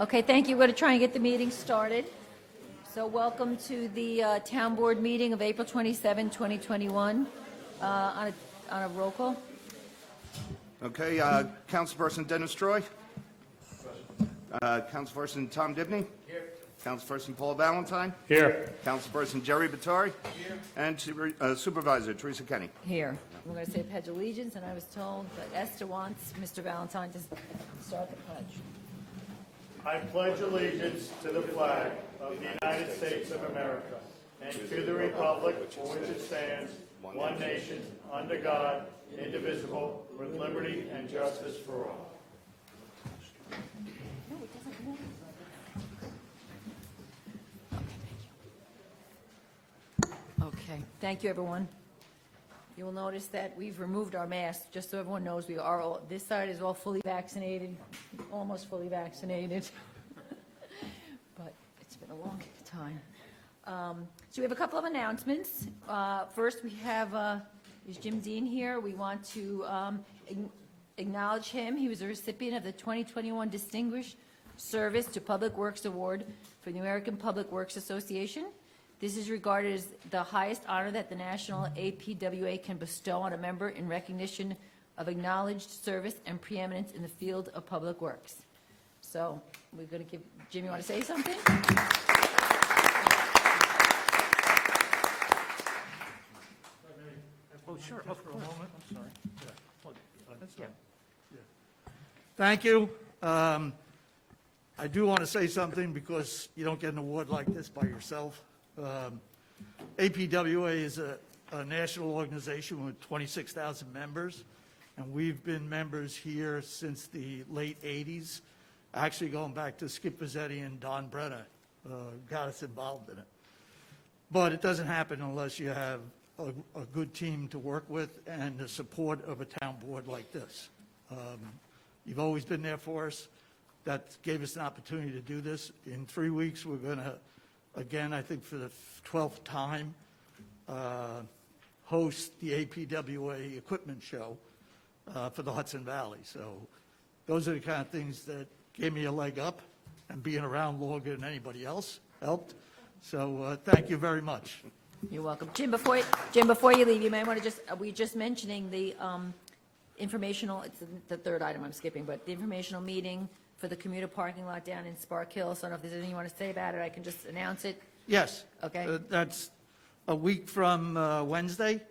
Okay, thank you. We're going to try and get the meeting started. So welcome to the Town Board meeting of April 27, 2021. On a roll call. Okay, Councilperson Dennis Troy. Councilperson Tom Dibney. Here. Councilperson Paul Valentine. Here. Councilperson Jerry Batari. Here. And Supervisor Teresa Kenny. Here. We're going to say Pledge of Allegiance, and I was told that Esther wants Mr. Valentine to start the pledge. I pledge allegiance to the flag of the United States of America and to the republic for which it stands, one nation, under God, indivisible, with liberty and justice for all. No, it doesn't move. Okay, thank you, everyone. You will notice that we've removed our masks, just so everyone knows we are all, this side is all fully vaccinated, almost fully vaccinated. But it's been a long time. So we have a couple of announcements. First, we have, is Jim Dean here? We want to acknowledge him. He was a recipient of the 2021 Distinguished Service to Public Works Award for the American Public Works Association. This is regarded as the highest honor that the National APWA can bestow on a member in recognition of acknowledged service and preeminence in the field of public works. So we're going to give, Jim, you want to say something? Oh, sure. For a moment. I'm sorry. Yeah. Thank you. I do want to say something because you don't get an award like this by yourself. APWA is a national organization with 26,000 members, and we've been members here since the late 80s, actually going back to Skip Pizzetti and Don Brenner got us involved in it. But it doesn't happen unless you have a good team to work with and the support of a town board like this. You've always been there for us. That gave us an opportunity to do this. In 3 weeks, we're going to, again, I think for the 12th time, host the APWA equipment show for the Hudson Valley. So those are the kind of things that gave me a leg up, and being around longer than anybody else helped. So thank you very much. You're welcome. Jim, before you leave, you may want to just, we're just mentioning the informational, it's the third item I'm skipping, but the informational meeting for the commuter parking lot down in Spark Hill. So I don't know if there's anything you want to say about it. I can just announce it. Yes. Okay. That's a week from Wednesday,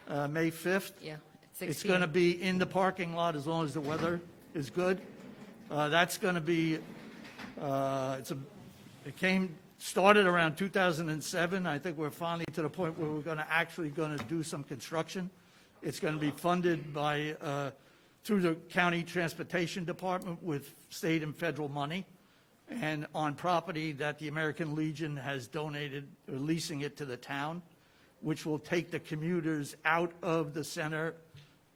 May 5th. Yeah, at 6 It's going to be in the parking lot as long as the weather is good. That's going to be, started around 2007. I think we're finally to the point where we're going to do some construction. It's going to be funded by, through the county transportation department with state and federal money, and on property that the American Legion has donated, or leasing it to the town, which will take the commuters out of the center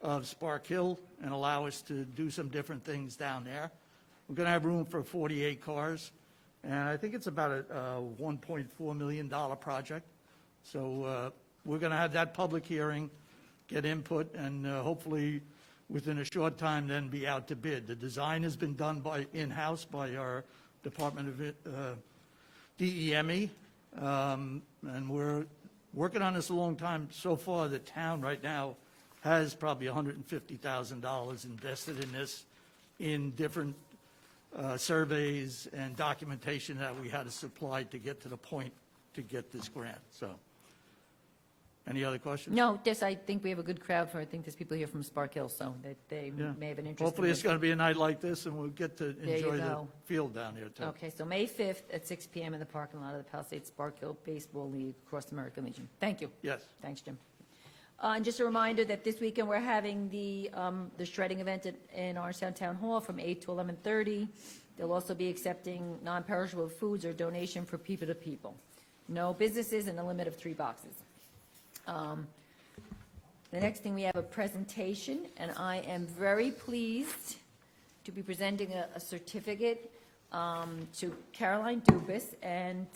of Spark Hill and allow us to do some different things down there. We're going to have room for 48 cars, and I think it's about a $1.4 million project. So we're going to have that public hearing, get input, and hopefully within a short time then be out to bid. The design has been done in-house by our Department of DEME, and we're working on this a long time. So far, the town right now has probably $150,000 invested in this, in different surveys and documentation that we had to supply to get to the point to get this grant. So, any other questions? No, yes, I think we have a good crowd for, I think there's people here from Spark Hill, so that they may have an interest. Hopefully it's going to be a night like this, and we'll get to There you enjoy the go. field down there, too. Okay, so May 5th at 6 p.m. in the parking lot of the Palisades Spark Hill Baseball League across the American Legion. Thank you. Yes. Thanks, Jim. And just a reminder that this weekend we're having the shredding event in Orangetown Town Hall from 8 to 11:30. They'll also be accepting non-perishable foods or donation for people to people. No businesses and a limit of 3 boxes. The next thing, we have a presentation, and I am very pleased to be presenting a certificate to Caroline Dubas. And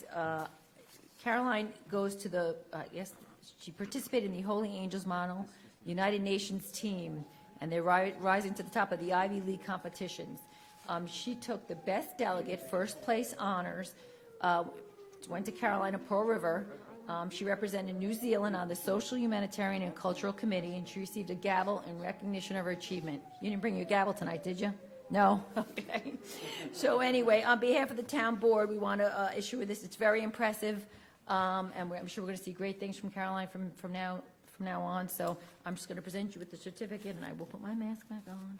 Caroline goes to the, yes, she participated in the Holy Angels Model United Nations team, and they're rising to the top of the Ivy League competitions. She took the best delegate, first place honors, went to Carolina Pearl River. She represented New Zealand on the Social, Humanitarian, and Cultural Committee, and she received a gavel in recognition of her achievement. You didn't bring your gavel tonight, did you? No? Okay. So anyway, on behalf of the town board, we want to issue with this. It's very impressive, and I'm sure we're going to see great things from Caroline from now on. So I'm just going to present you with the certificate, and I will put my mask back on.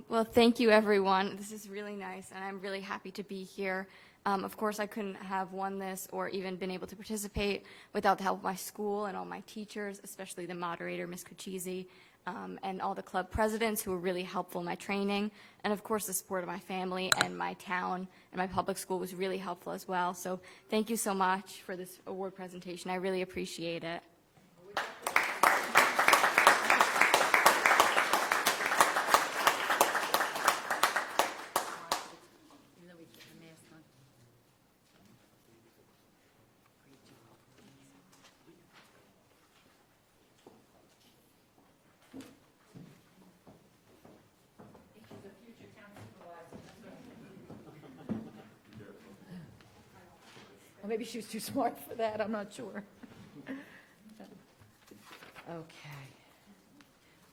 Well, thank you, everyone. This is really nice, and I'm really happy to be here. Of course, I couldn't have won this or even been able to participate without the help of my school and all my teachers, especially the moderator, Ms. Cucchese, and all the club presidents who were really helpful in my training. And, of course, the support of my family and my town and my public school was really helpful as well. So thank you so much for this award presentation. I really appreciate it. Or maybe she was too smart for that, I'm not sure.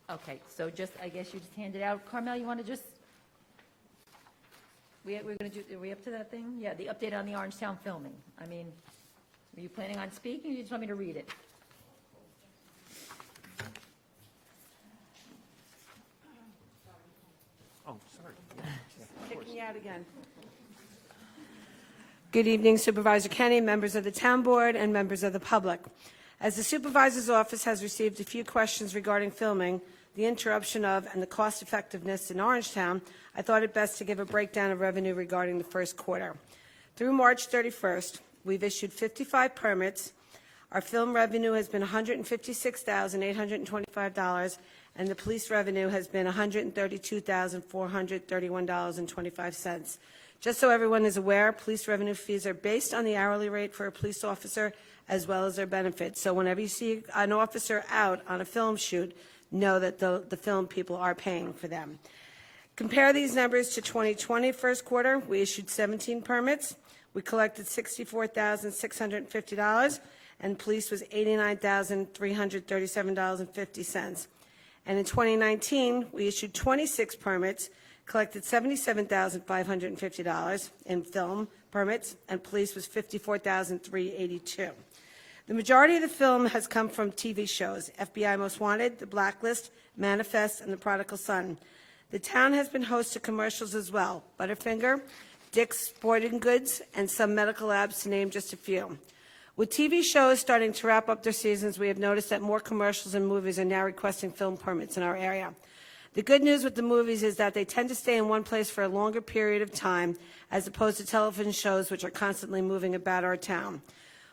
Okay, so just, I guess you just hand it out. Carmel, you want to just, we're going to do, are we up to that thing? Yeah, the update on the Orangetown filming. I mean, were you planning on speaking, or you just want me to read it? Oh, sorry. Kicking you out again. Good evening, Supervisor Kenny, members of the Town Board, and members of the public. As the Supervisor's Office has received a few questions regarding filming, the interruption of, and the cost effectiveness in Orangetown, I thought it best to give a breakdown of revenue regarding the first quarter. Through March 31st, we've issued 55 permits. Our film revenue has been $156,825, and the police revenue has been $132,431.25. Just so everyone is aware, police revenue fees are based on the hourly rate for a police officer as well as their benefits. So whenever you see an officer out on a film shoot, know that the film people are paying for them. Compare these numbers to 2020 first quarter. We issued 17 permits. We collected $64,650, and police was $89,337.50. And in 2019, we issued 26 permits, collected $77,550 in film permits, and police was $54,382. The majority of the film has come from TV shows: FBI Most Wanted, The Blacklist, Manifest, and The Prodigal Son. The town has been host to commercials as well: Butterfinger, Dick's Sporting Goods, and some medical labs, to name just a few. With TV shows starting to wrap up their seasons, we have noticed that more commercials and movies are now requesting film permits in our area. The good news with the movies is that they tend to stay in one place for a longer period of time, as opposed to television shows, which are constantly moving about our town.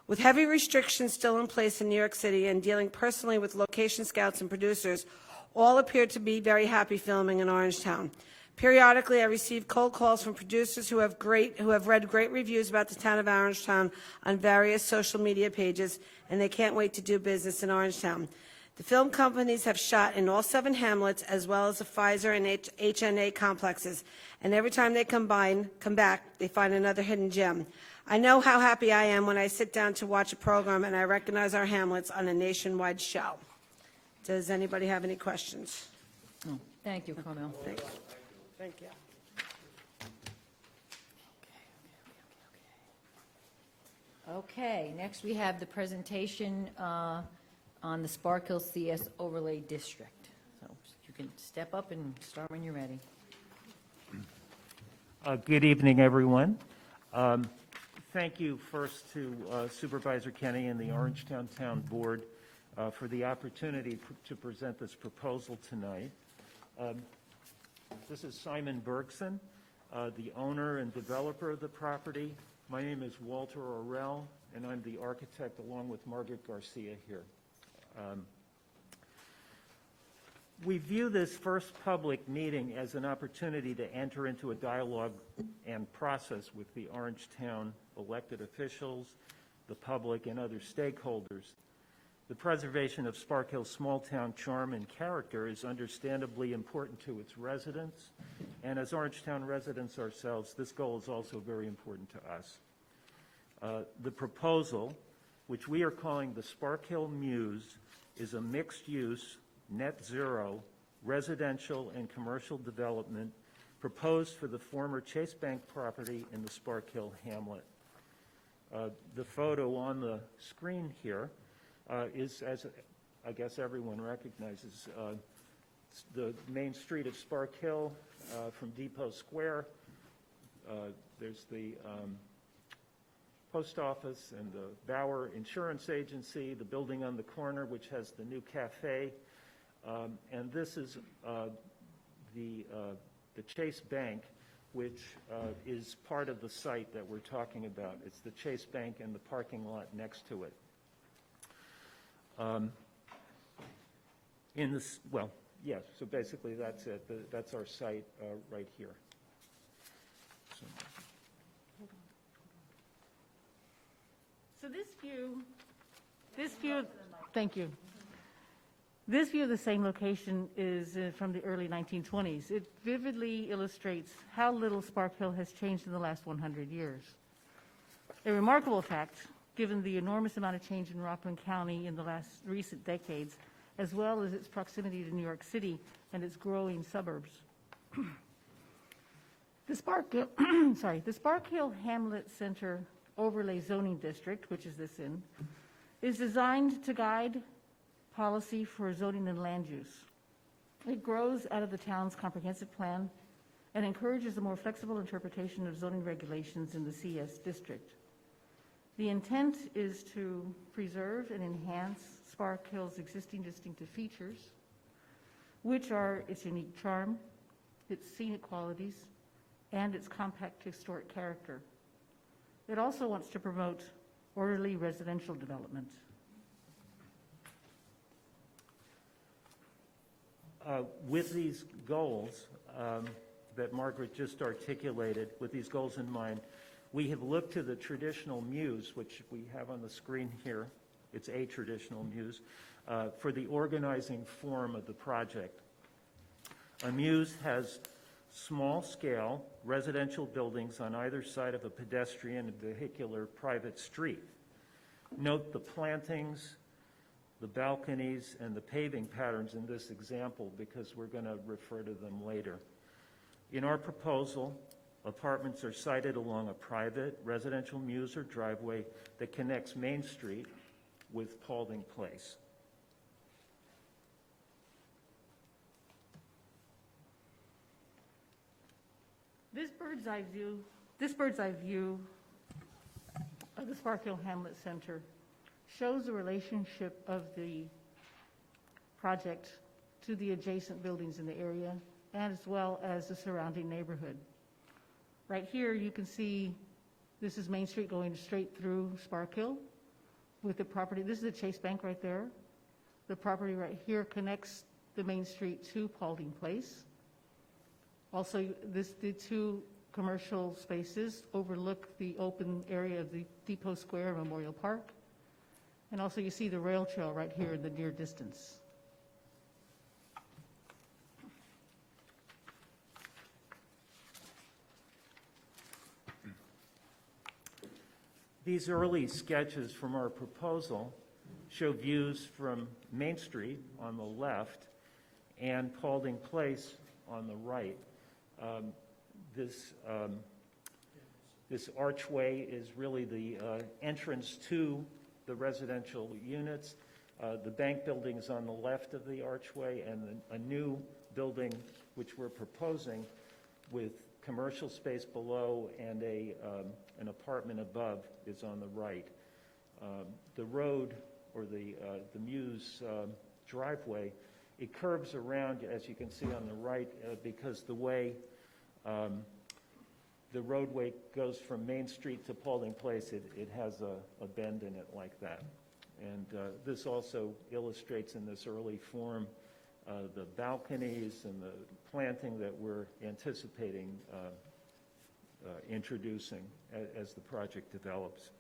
With heavy restrictions still in place in New York City, and dealing personally with location scouts and producers, all appear to be very happy filming in Orangetown. Periodically, I receive cold calls from producers who have read great reviews about the town of Orangetown on various social media pages, and they can't wait to do business in Orangetown. The film companies have shot in all 7 Hamlets, as well as the Pfizer and HNA complexes, and every time they come back, they find another hidden gem. I know how happy I am when I sit down to watch a program and I recognize our Hamlets on a nationwide show. Does anybody have any questions? Oh, thank you, Carmel. Thank you. Thank you. Okay, next we have the presentation on the Spark Hill CS Overlay District. So you can step up and start when you're ready. Good evening, everyone. Thank you first to Supervisor Kenny and the Orangetown Town Board for the opportunity to present this proposal tonight. This is Simon Bergson, the owner and developer of the property. My name is Walter Orell, and I'm the architect along with Margaret Garcia here. We view this first public meeting as an opportunity to enter into a dialogue and process with the Orangetown elected officials, the public, and other stakeholders. The preservation of Spark Hill's small-town charm and character is understandably important to its residents, and as Orangetown residents ourselves, this goal is also very important to us. The proposal, which we are calling the Spark Hill Muse, is a mixed-use, net-zero, residential and commercial development proposed for the former Chase Bank property in the Spark Hill hamlet. The photo on the screen here is, as I guess everyone recognizes, the main street of Spark Hill from Depot Square. There's the post office and the Bauer Insurance Agency, the building on the corner, which has the new cafe. And this is the Chase Bank, which is part of the site that we're talking about. It's the Chase Bank and the parking lot next to it. In this, well, yes, so basically that's it. That's our site right here. So this view, thank you. This view of the same location is from the early 1920s. It vividly illustrates how little Spark Hill has changed in the last 100 years. A remarkable fact, given the enormous amount of change in Rockland County in the recent decades, as well as its proximity to New York City and its growing suburbs. The Spark Hill Hamlet Center Overlay Zoning District, which is this is designed to guide policy for zoning and land use. It grows out of the town's comprehensive plan and encourages a more flexible interpretation of zoning regulations in the CS district. The intent is to preserve and enhance Spark Hill's existing distinctive features, which are its unique charm, its scenic qualities, and its compact historic character. It also wants to promote orderly residential development. With these goals that Margaret just articulated, with these goals in mind, we have looked to the traditional muse, which we have on the screen here. It's a traditional muse, for the organizing form of the project. A muse has small-scale residential buildings on either side of a pedestrian and vehicular private street. Note the plantings, the balconies, and the paving patterns in this example because we're going to refer to them later. In our proposal, apartments are sited along a private residential muse or driveway that connects Main Street with Paulding Place. This bird's eye view of the Spark Hill Hamlet Center shows the relationship of the project to the adjacent buildings in the area, and as well as the surrounding neighborhood. Right here, you can see this is Main Street going straight through Spark Hill with the property. This is the Chase Bank right there. The property right here connects the Main Street to Paulding Place. Also, the two commercial spaces overlook the open area of the Depot Square Memorial Park. And also you see the rail trail right here in the near distance. These early sketches from our proposal show views from Main Street on the left and Paulding Place on the right. This archway is really the entrance to the residential units. The bank building is on the left of the archway, and a new building which we're proposing with commercial space below and an apartment above is on the right. The road, or the Muse driveway, it curves around, as you can see on the right, because the way the roadway goes from Main Street to Paulding Place, it has a bend in it like that. And this also illustrates in this early form the balconies and the planting that we're anticipating introducing as the project develops.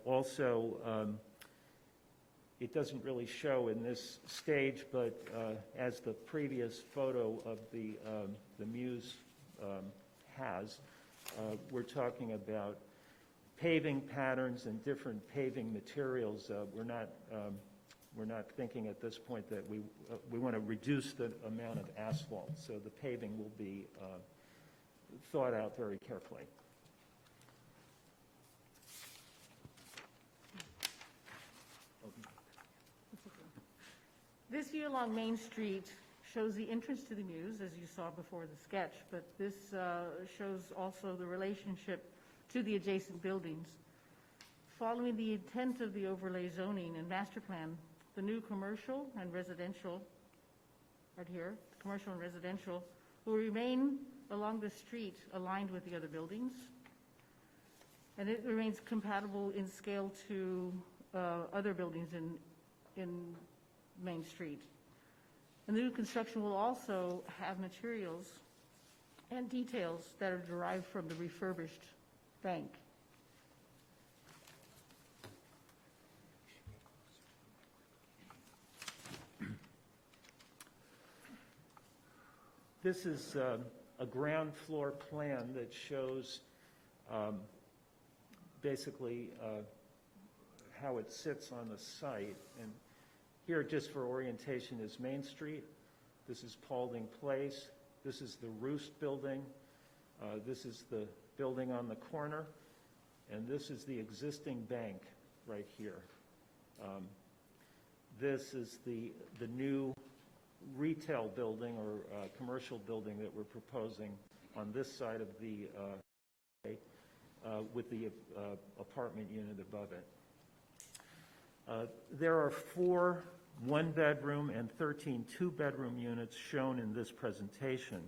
Also, it doesn't really show in this stage, but as the previous photo of the Muse has, we're talking about paving patterns and different paving materials. We're not thinking at this point that we want to reduce the amount of asphalt, so the paving will be thought out very carefully. This view along Main Street shows the entrance to the Muse, as you saw before the sketch, but this shows also the relationship to the adjacent buildings. Following the intent of the overlay zoning and master plan, the new commercial and residential, right here, commercial and residential, will remain along the street aligned with the other buildings, and it remains compatible in scale to other buildings in Main Street. And the new construction will also have materials and details that are derived from the refurbished bank. This is a ground floor plan that shows basically how it sits on the site. And here, just for orientation, is Main Street. This is Paulding Place. This is the Roost building. This is the building on the corner. And this is the existing bank right here. This is the new retail building or commercial building that we're proposing on this side of the with the apartment unit above it. There are 4 one-bedroom and 13 two-bedroom units shown in this presentation.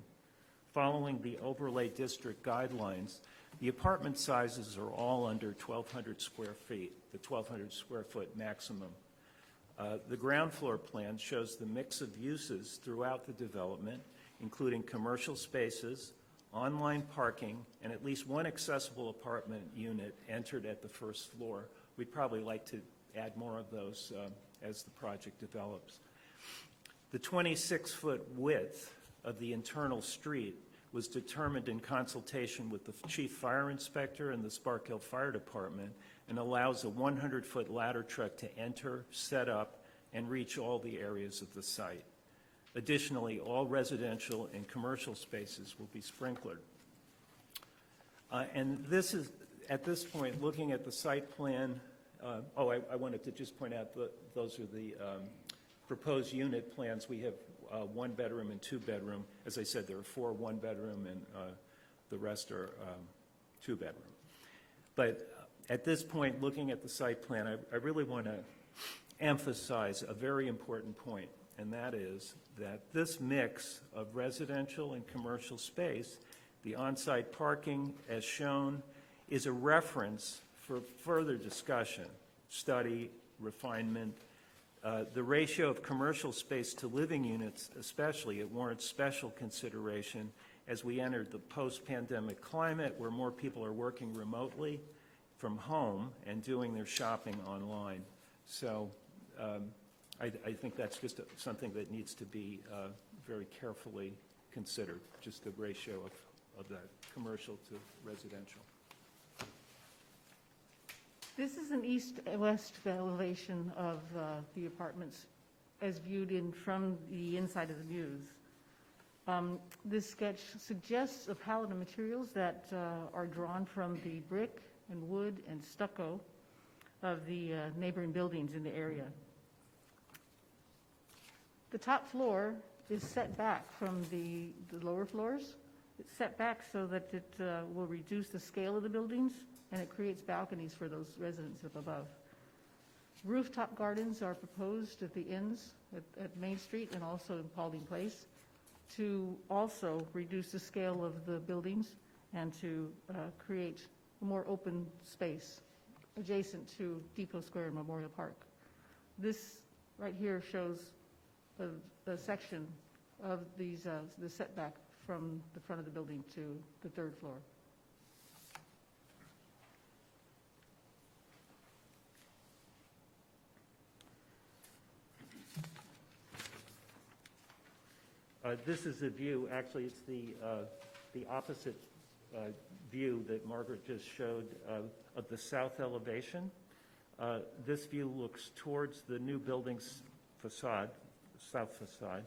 Following the overlay district guidelines, the apartment sizes are all under 1,200 square feet, the 1,200 square foot maximum. The ground floor plan shows the mix of uses throughout the development, including commercial spaces, online parking, and at least one accessible apartment unit entered at the first floor. We'd probably like to add more of those as the project develops. The 26-foot width of the internal street was determined in consultation with the Chief Fire Inspector and the Spark Hill Fire Department, and allows a 100-foot ladder truck to enter, set up, and reach all the areas of the site. Additionally, all residential and commercial spaces will be sprinklered. And this is, at this point, looking at the site plan, I wanted to just point out that those are the proposed unit plans. We have 1 bedroom and 2 bedroom. As I said, there are 4 1 bedroom and the rest are 2 bedroom. But at this point, looking at the site plan, I really want to emphasize a very important point, and that is that this mix of residential and commercial space, the on-site parking as shown, is a reference for further discussion, study, refinement. The ratio of commercial space to living units especially, it warrants special consideration as we enter the post-pandemic climate where more people are working remotely from home and doing their shopping online. So I think that's just something that needs to be very carefully considered, just the ratio of that commercial to residential. This is an east-west elevation of the apartments as viewed in from the inside of the Muse. This sketch suggests a palette of materials that are drawn from the brick and wood and stucco of the neighboring buildings in the area. The top floor is set back from the lower floors. It's set back so that it will reduce the scale of the buildings, and it creates balconies for those residents up above. Rooftop gardens are proposed at the ends at Main Street and also in Paulding Place to also reduce the scale of the buildings and to create a more open space adjacent to Depot Square and Memorial Park. This right here shows the section of these, the setback from the front of the building to the third floor. This is a view, actually, it's the opposite view that Margaret just showed of the south elevation. This view looks towards the new building's facade, south facade,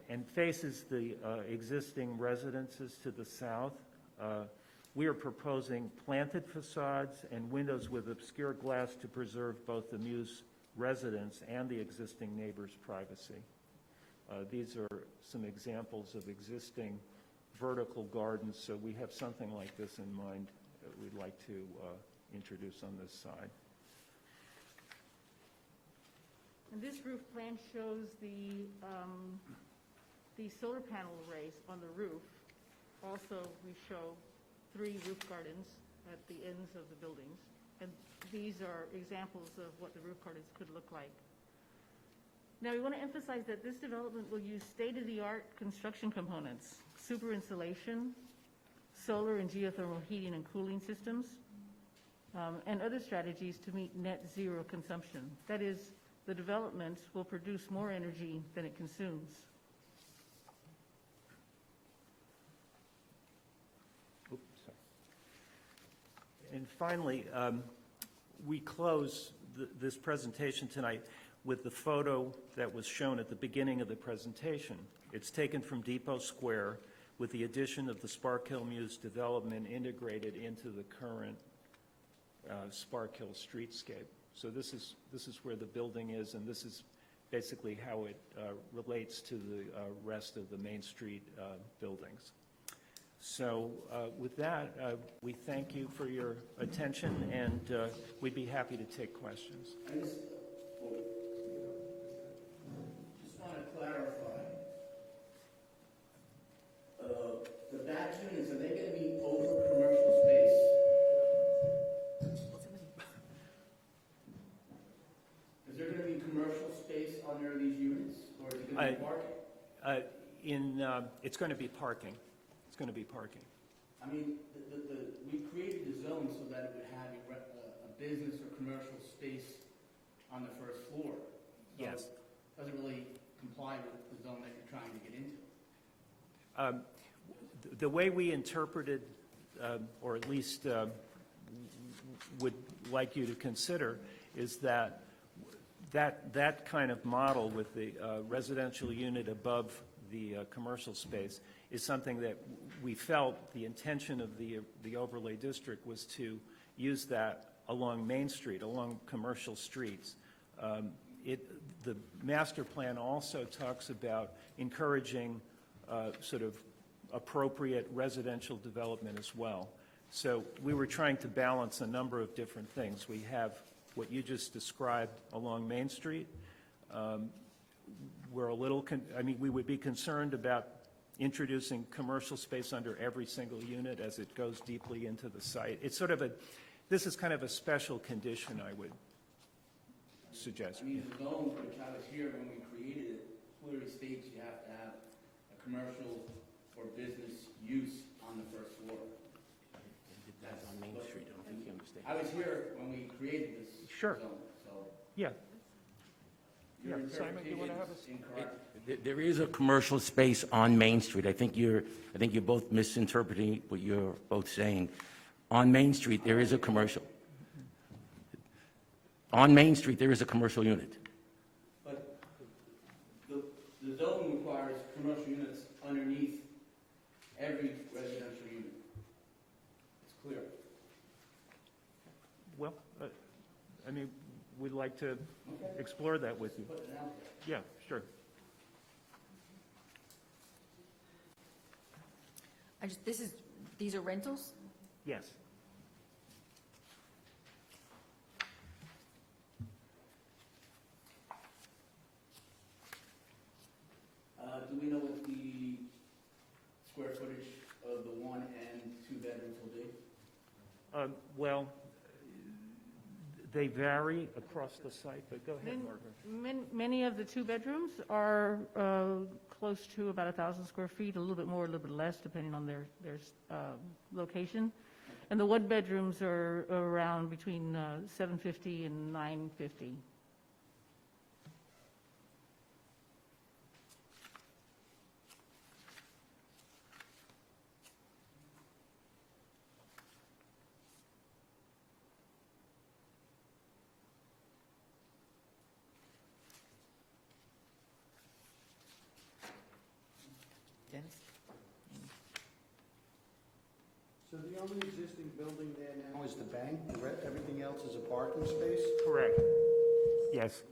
and faces the existing residences to the south. We are proposing planted facades and windows with obscure glass to preserve both the Muse residents and the existing neighbors' privacy. These are some examples of existing vertical gardens, so we have something like this in mind that we'd like to introduce on this side. And this roof plan shows the solar panel arrays on the roof. Also, we show 3 roof gardens at the ends of the buildings. And these are examples of what the roof gardens could look like. Now, we want to emphasize that this development will use state-of-the-art construction components, super insulation, solar and geothermal heating and cooling systems, and other strategies to meet net zero consumption. That is, the development will produce more energy than it consumes. Oops, sorry. And finally, we close this presentation tonight with the photo that was shown at the beginning of the presentation. It's taken from Depot Square with the addition of the Spark Hill Muse development integrated into the current Spark Hill streetscape. So this is where the building is, and this is basically how it relates to the rest of the Main Street buildings. So with that, we thank you for your attention, and we'd be happy to take questions. I just want to clarify. The back units, are they going to be over commercial space? Is there going to be commercial space under these units, or is it going to be parking? It's going to be parking. It's going to be parking. I mean, we created the zone so that it would have a business or commercial space on the first floor. So Yes. It doesn't really comply with the zone that you're trying to get into. The way we interpreted, or at least would like you to consider, is that kind of model with the residential unit above the commercial space is something that we felt the intention of the overlay district was to use that along Main Street, along commercial streets. The master plan also talks about encouraging sort of appropriate residential development as well. So we were trying to balance a number of different things. We have what you just described along Main Street. We're a little, we would be concerned about introducing commercial space under every single unit as it goes deeply into the site. It's sort of this is kind of a special condition, I would suggest. I mean, the zone, which I was here when we created it, clearly states you have to have a commercial or business use on the first floor. That's on Main Street, I don't think you understand. I was here when we created this Sure. zone, so Yeah. your Yeah, Simon, do you interpretation wanna have is incorrect. There is a commercial space on Main Street. I think you're both misinterpreting what you're both saying. On Main Street, there is a commercial. On Main Street, there is a commercial unit. But the zone requires commercial units underneath every residential unit. It's clear. Well, we'd like to explore that with you. Put it out there. Yeah, sure. These are rentals? Yes. Do we know what the square footage of the 1 and 2 bedrooms will be? Well, They vary across the site, but go ahead, Margaret. Many of the two-bedrooms are close to about 1,000 square feet, a little bit more, a little bit less, depending on their location. And the one-bedrooms are around between 750 and 950. Dennis? So the only existing building there now is the bank, everything else is a parking space? Correct. Yes.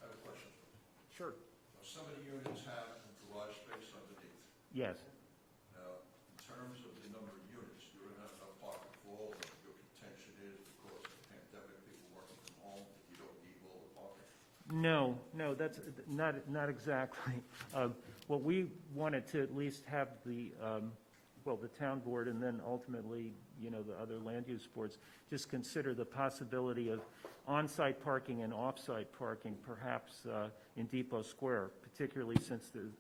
I have a question. Sure. Now, some of the units have garage space underneath. Yes. Now, in terms of the number of units, you're going to have enough parking for all of them. Your contention is because of the pandemic, people working from home, that you don't need all the parking? No, that's not exactly. What we wanted to at least have the town board and then ultimately, the other land use boards, just consider the possibility of on-site parking and off-site parking, perhaps in Depot Square, particularly since there's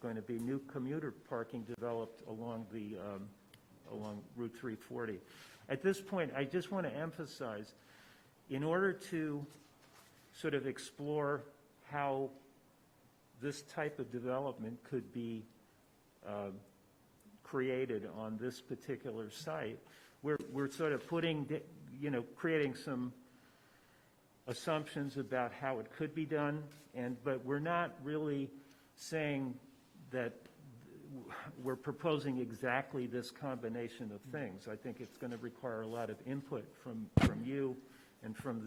going to be new commuter parking developed along Route 340. At this point, I just want to emphasize, in order to sort of explore how this type of development could be created on this particular site, we're sort of creating some assumptions about how it could be done, but we're not really saying that we're proposing exactly this combination of things. I think it's going to require a lot of input from you and from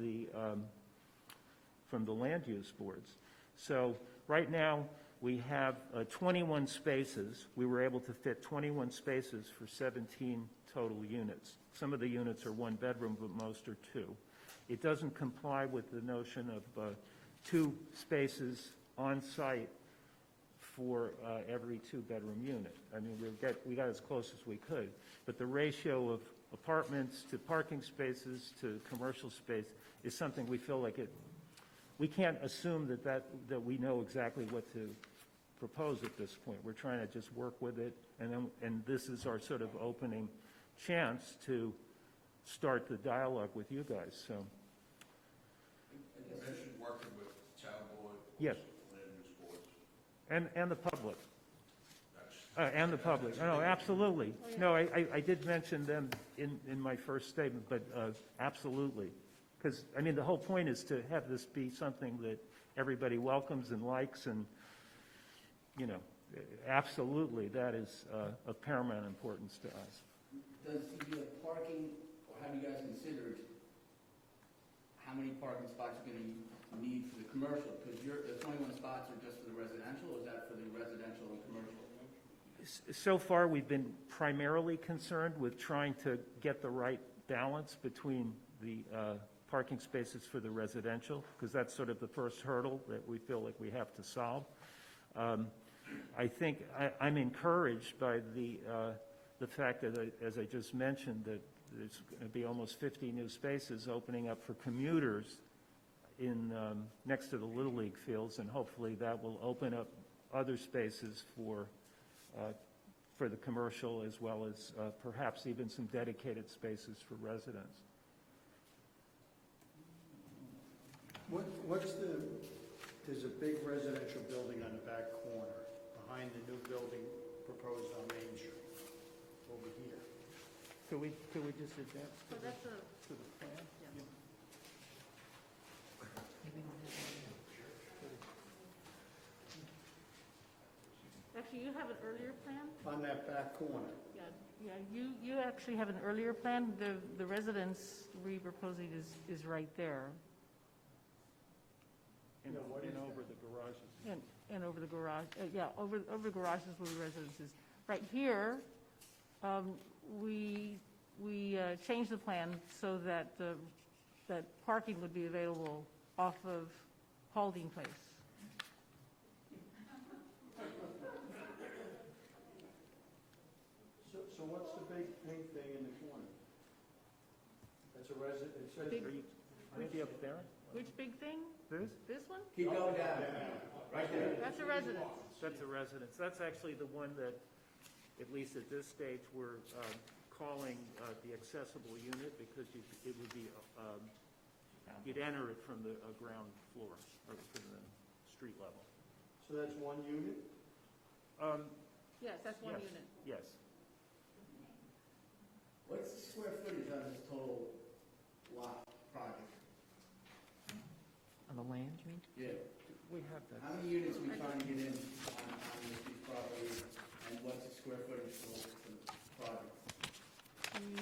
the land use boards. So right now, we have 21 spaces. We were able to fit 21 spaces for 17 total units. Some of the units are one bedroom, but most are two. It doesn't comply with the notion of 2 spaces on site for every 2-bedroom unit. I mean, we got as close as we could, but the ratio of apartments to parking spaces to commercial space is something we feel like we can't assume that we know exactly what to propose at this point. We're trying to just work with it, and this is our sort of opening chance to start the dialogue with you guys. So, You mentioned working with town board. yes, Land use boards. and the public. And the public. No, absolutely. No, I did mention them in my first statement, but absolutely. Because, I mean, the whole point is to have this be something that everybody welcomes and likes, and, absolutely, that is of paramount importance to us. Does the parking, or have you guys considered how many parking spots you're going to need for the commercial? Because the 21 spots are just for the residential, or is that for the residential and commercial? So far, we've been primarily concerned with trying to get the right balance between the parking spaces for the residential, because that's sort of the first hurdle that we feel like we have to solve. I think I'm encouraged by the fact that, as I just mentioned, that there's going to be almost 50 new spaces opening up for commuters in next to the Little League fields, and hopefully that will open up other spaces for the commercial, as well as perhaps even some dedicated spaces for residents. There's a big residential building on the back corner, behind the new building proposed on Main Street, over here. Could we just advance So that's a, to the plan? actually, you have an earlier plan? On that back corner. Yeah, you actually have an earlier plan. The residence we're proposing is right there, And Yeah, what is over the garages. and over the garage, over the garages where the residence is. Right here, we changed the plan so that that parking would be available off of Paulding Place. So what's the big pink thing in the corner? That's a resident, it says. Maybe up there? Which big thing? This? This one? Keep going down, right there. That's a residence. That's a residence. That's actually the one that, at least at this stage, we're calling the accessible unit because it would be, you'd enter it from the ground floor or from the street level. So that's one unit? Yes, that's one Yes. unit. Yes. What's the square footage on this total lot project? On the land, you mean? Yeah. We have that. How many units are we trying to get in on this piece of property, and what's the square footage for the project? Hold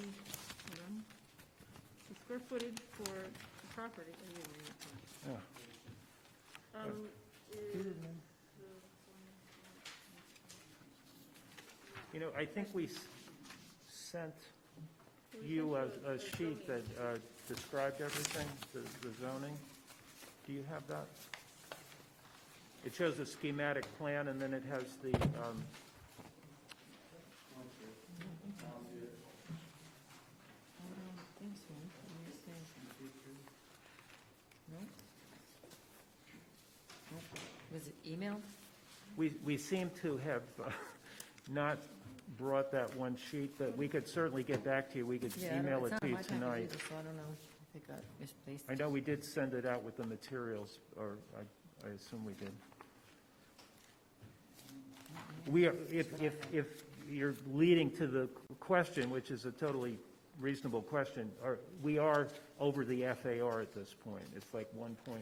on. The square footage for the property. Yeah. Is, You know, I think we sent you a sheet that described everything, the zoning. Do you have that? It shows a schematic plan, and then it has the, I don't think so. Let me see. No? Nope. Was it emailed? we seem to have not brought that one sheet, but we could certainly get back to you. We could email it to you tonight. So I don't know if it got misplaced. I know we did send it out with the materials, or I assume we did. We are, if you're leading to the question, which is a totally reasonable question, we are over the FAR at this point. It's like 1.4.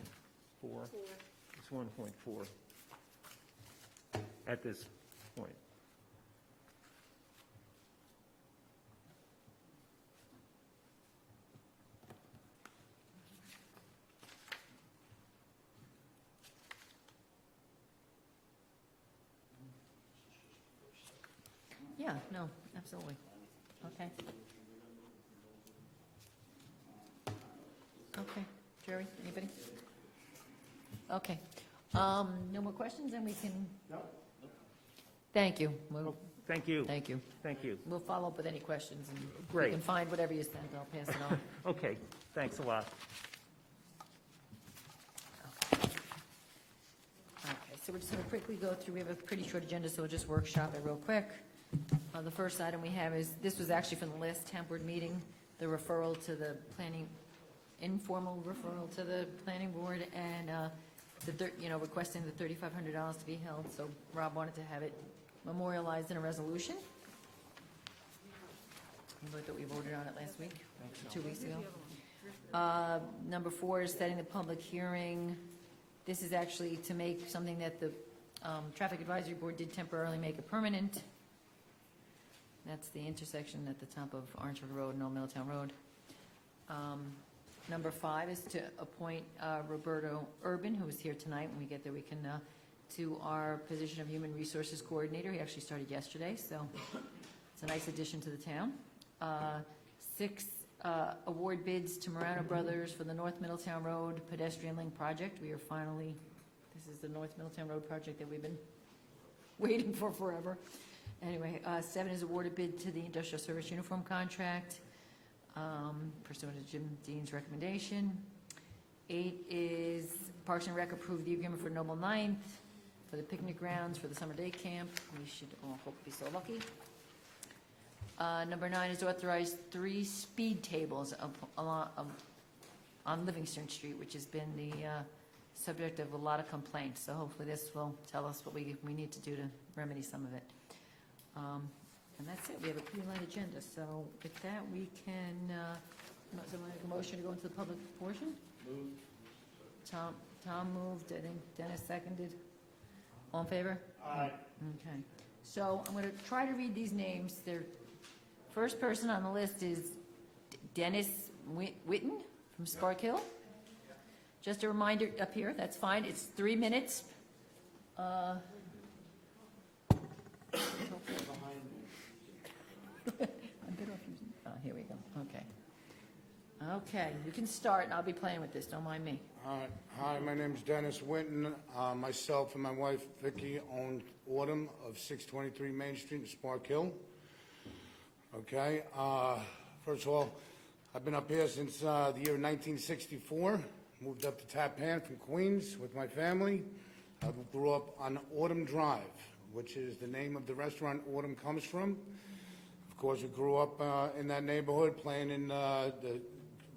It's 1.4 at this point. Yeah, no, absolutely. Okay. Okay, Jerry, anybody? Okay. No more questions, and we can? No. Thank you. Thank you. Thank you. Thank you. We'll follow up with any questions, and if Great. you can find whatever you sent, I'll pass it on. Okay, thanks a lot. Okay, so we're just going to quickly go through, we have a pretty short agenda, so we'll just workshop it real quick. The first item we have is, this was actually from the last town board meeting, the referral to the planning, informal referral to the planning board, and, requesting the $3,500 to be held, so Rob wanted to have it memorialized in a resolution. I thought we voted on it last week, 2 weeks ago. Number 4 is setting the public hearing. This is actually to make something that the Traffic Advisory Board did temporarily make it permanent. That's the intersection at the top of Orangetown Road and Old Middletown Road. Number 5 is to appoint Roberto Urban, who is here tonight. When we get there, we can, to our position of Human Resources Coordinator. He actually started yesterday, so it's a nice addition to the town. 6, award bids to Morano Brothers for the North Middletown Road Pedestrian Link Project. We are finally, this is the North Middletown Road project that we've been waiting for forever. Anyway, 7 is awarded bid to the Industrial Service Uniform Contract, pursuant to Jim Dean's recommendation. 8 is Parks and Rec approved the agreement for Noble Ninth, for the picnic grounds, for the summer day camp. We should all hope to be so lucky. Number 9 is authorized 3 speed tables on Livingston Street, which has been the subject of a lot of complaints. So hopefully this will tell us what we need to do to remedy some of it. And that's it. We have a pretty light agenda. So with that, we can, someone make a motion to go into the public portion? Moved. Tom moved. I think Dennis seconded. All in favor? Aye. Okay. So I'm going to try to read these names. Their first person on the list is Dennis Witten from Spark Hill. Just a reminder up here, that's fine. It's 3 minutes. I'm better off using, here we go. Okay. Okay, you can start, and I'll be playing with this. Don't mind me. Hi, my name's Dennis Winton. Myself and my wife Vicki own Autumn of 623 Main Street in Spark Hill. Okay? First of all, I've been up here since the year 1964. Moved up to Tappan from Queens with my family. I grew up on Autumn Drive, which is the name of the restaurant Autumn comes from. Of course, we grew up in that neighborhood, playing in the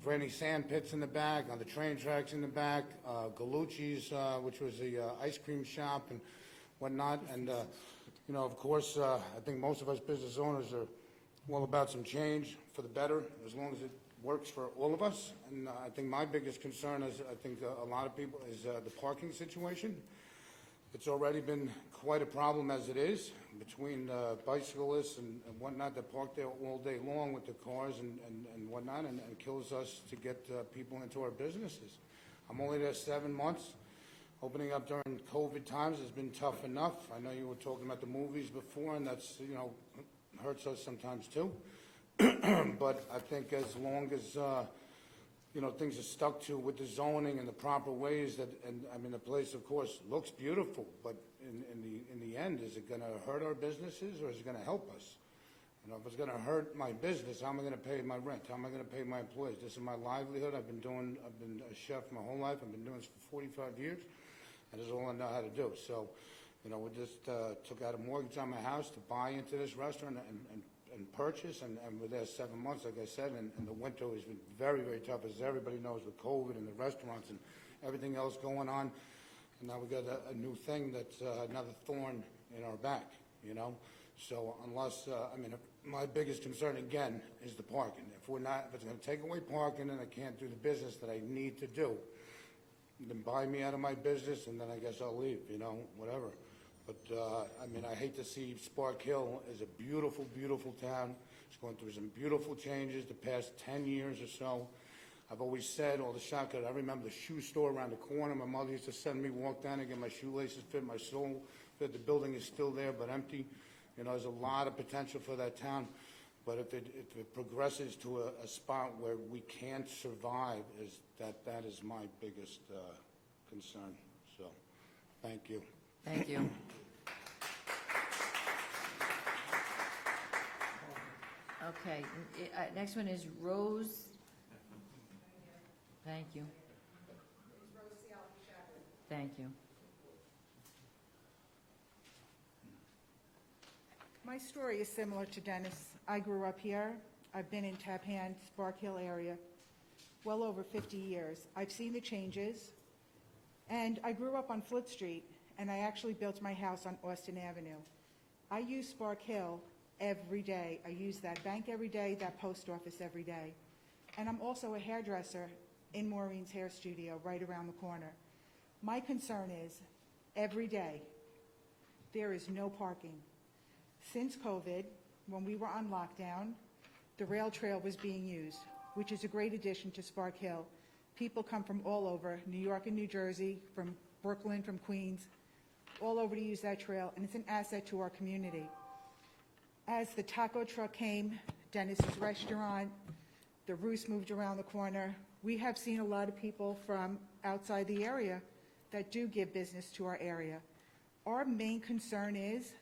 Granny Sand Pits in the back, on the train tracks in the back, Gallucci's, which was the ice cream shop and whatnot. And, you know, of course, I think most of us business owners are all about some change for the better, as long as it works for all of us. And I think my biggest concern is, I think a lot of people, is the parking situation. It's already been quite a problem as it is, between bicyclists and whatnot that park there all day long with the cars and whatnot, and kills us to get people into our businesses. I'm only there 7 months. Opening up during COVID times has been tough enough. I know you were talking about the movies before, and that's, you know, hurts us sometimes too. But I think as long as, you know, things are stuck to with the zoning and the proper ways that, and I mean, the place, of course, looks beautiful, but in the end, is it going to hurt our businesses or is it going to help us? You know, if it's going to hurt my business, how am I going to pay my rent? How am I going to pay my employees? This is my livelihood. I've been a chef my whole life. I've been doing this for 45 years, and this is all I know how to do. So, you know, we just took out a mortgage on my house to buy into this restaurant and purchase, and we're there 7 months, like I said, and the winter has been very, very tough, as everybody knows, with COVID and the restaurants and everything else going on. And now we got a new thing that's another thorn in our back, you know? So unless, I mean, my biggest concern, again, is the parking. If it's going to take away parking and I can't do the business that I need to do, then buy me out of my business, and then I guess I'll leave, you know, whatever. But, I mean, I hate to see Spark Hill is a beautiful, beautiful town. It's going through some beautiful changes the past 10 years or so. I've always said, all the shotgun, I remember the shoe store around the corner. My mother used to send me walk down and get my shoelaces fit, my sole fit. The building is still there, but empty. You know, there's a lot of potential for that town. But if it progresses to a spot where we can't survive, that is my biggest concern. So, thank you. Thank you. Okay, next one is Rose. Thank you. Thank you. My story is similar to Dennis. I grew up here. I've been in Tappan, Spark Hill area, well over 50 years. I've seen the changes, and I grew up on Fleet Street, and I actually built my house on Austin Avenue. I use Spark Hill every day. I use that bank every day, that post office every day. And I'm also a hairdresser in Maureen's hair studio right around the corner. My concern is, every day, there is no parking. Since COVID, when we were on lockdown, the rail trail was being used, which is a great addition to Spark Hill. People come from all over, New York and New Jersey, from Brooklyn, from Queens, all over to use that trail, and it's an asset to our community. As the taco truck came, Dennis's restaurant, the Roost moved around the corner, we have seen a lot of people from outside the area that do give business to our area. Our main concern is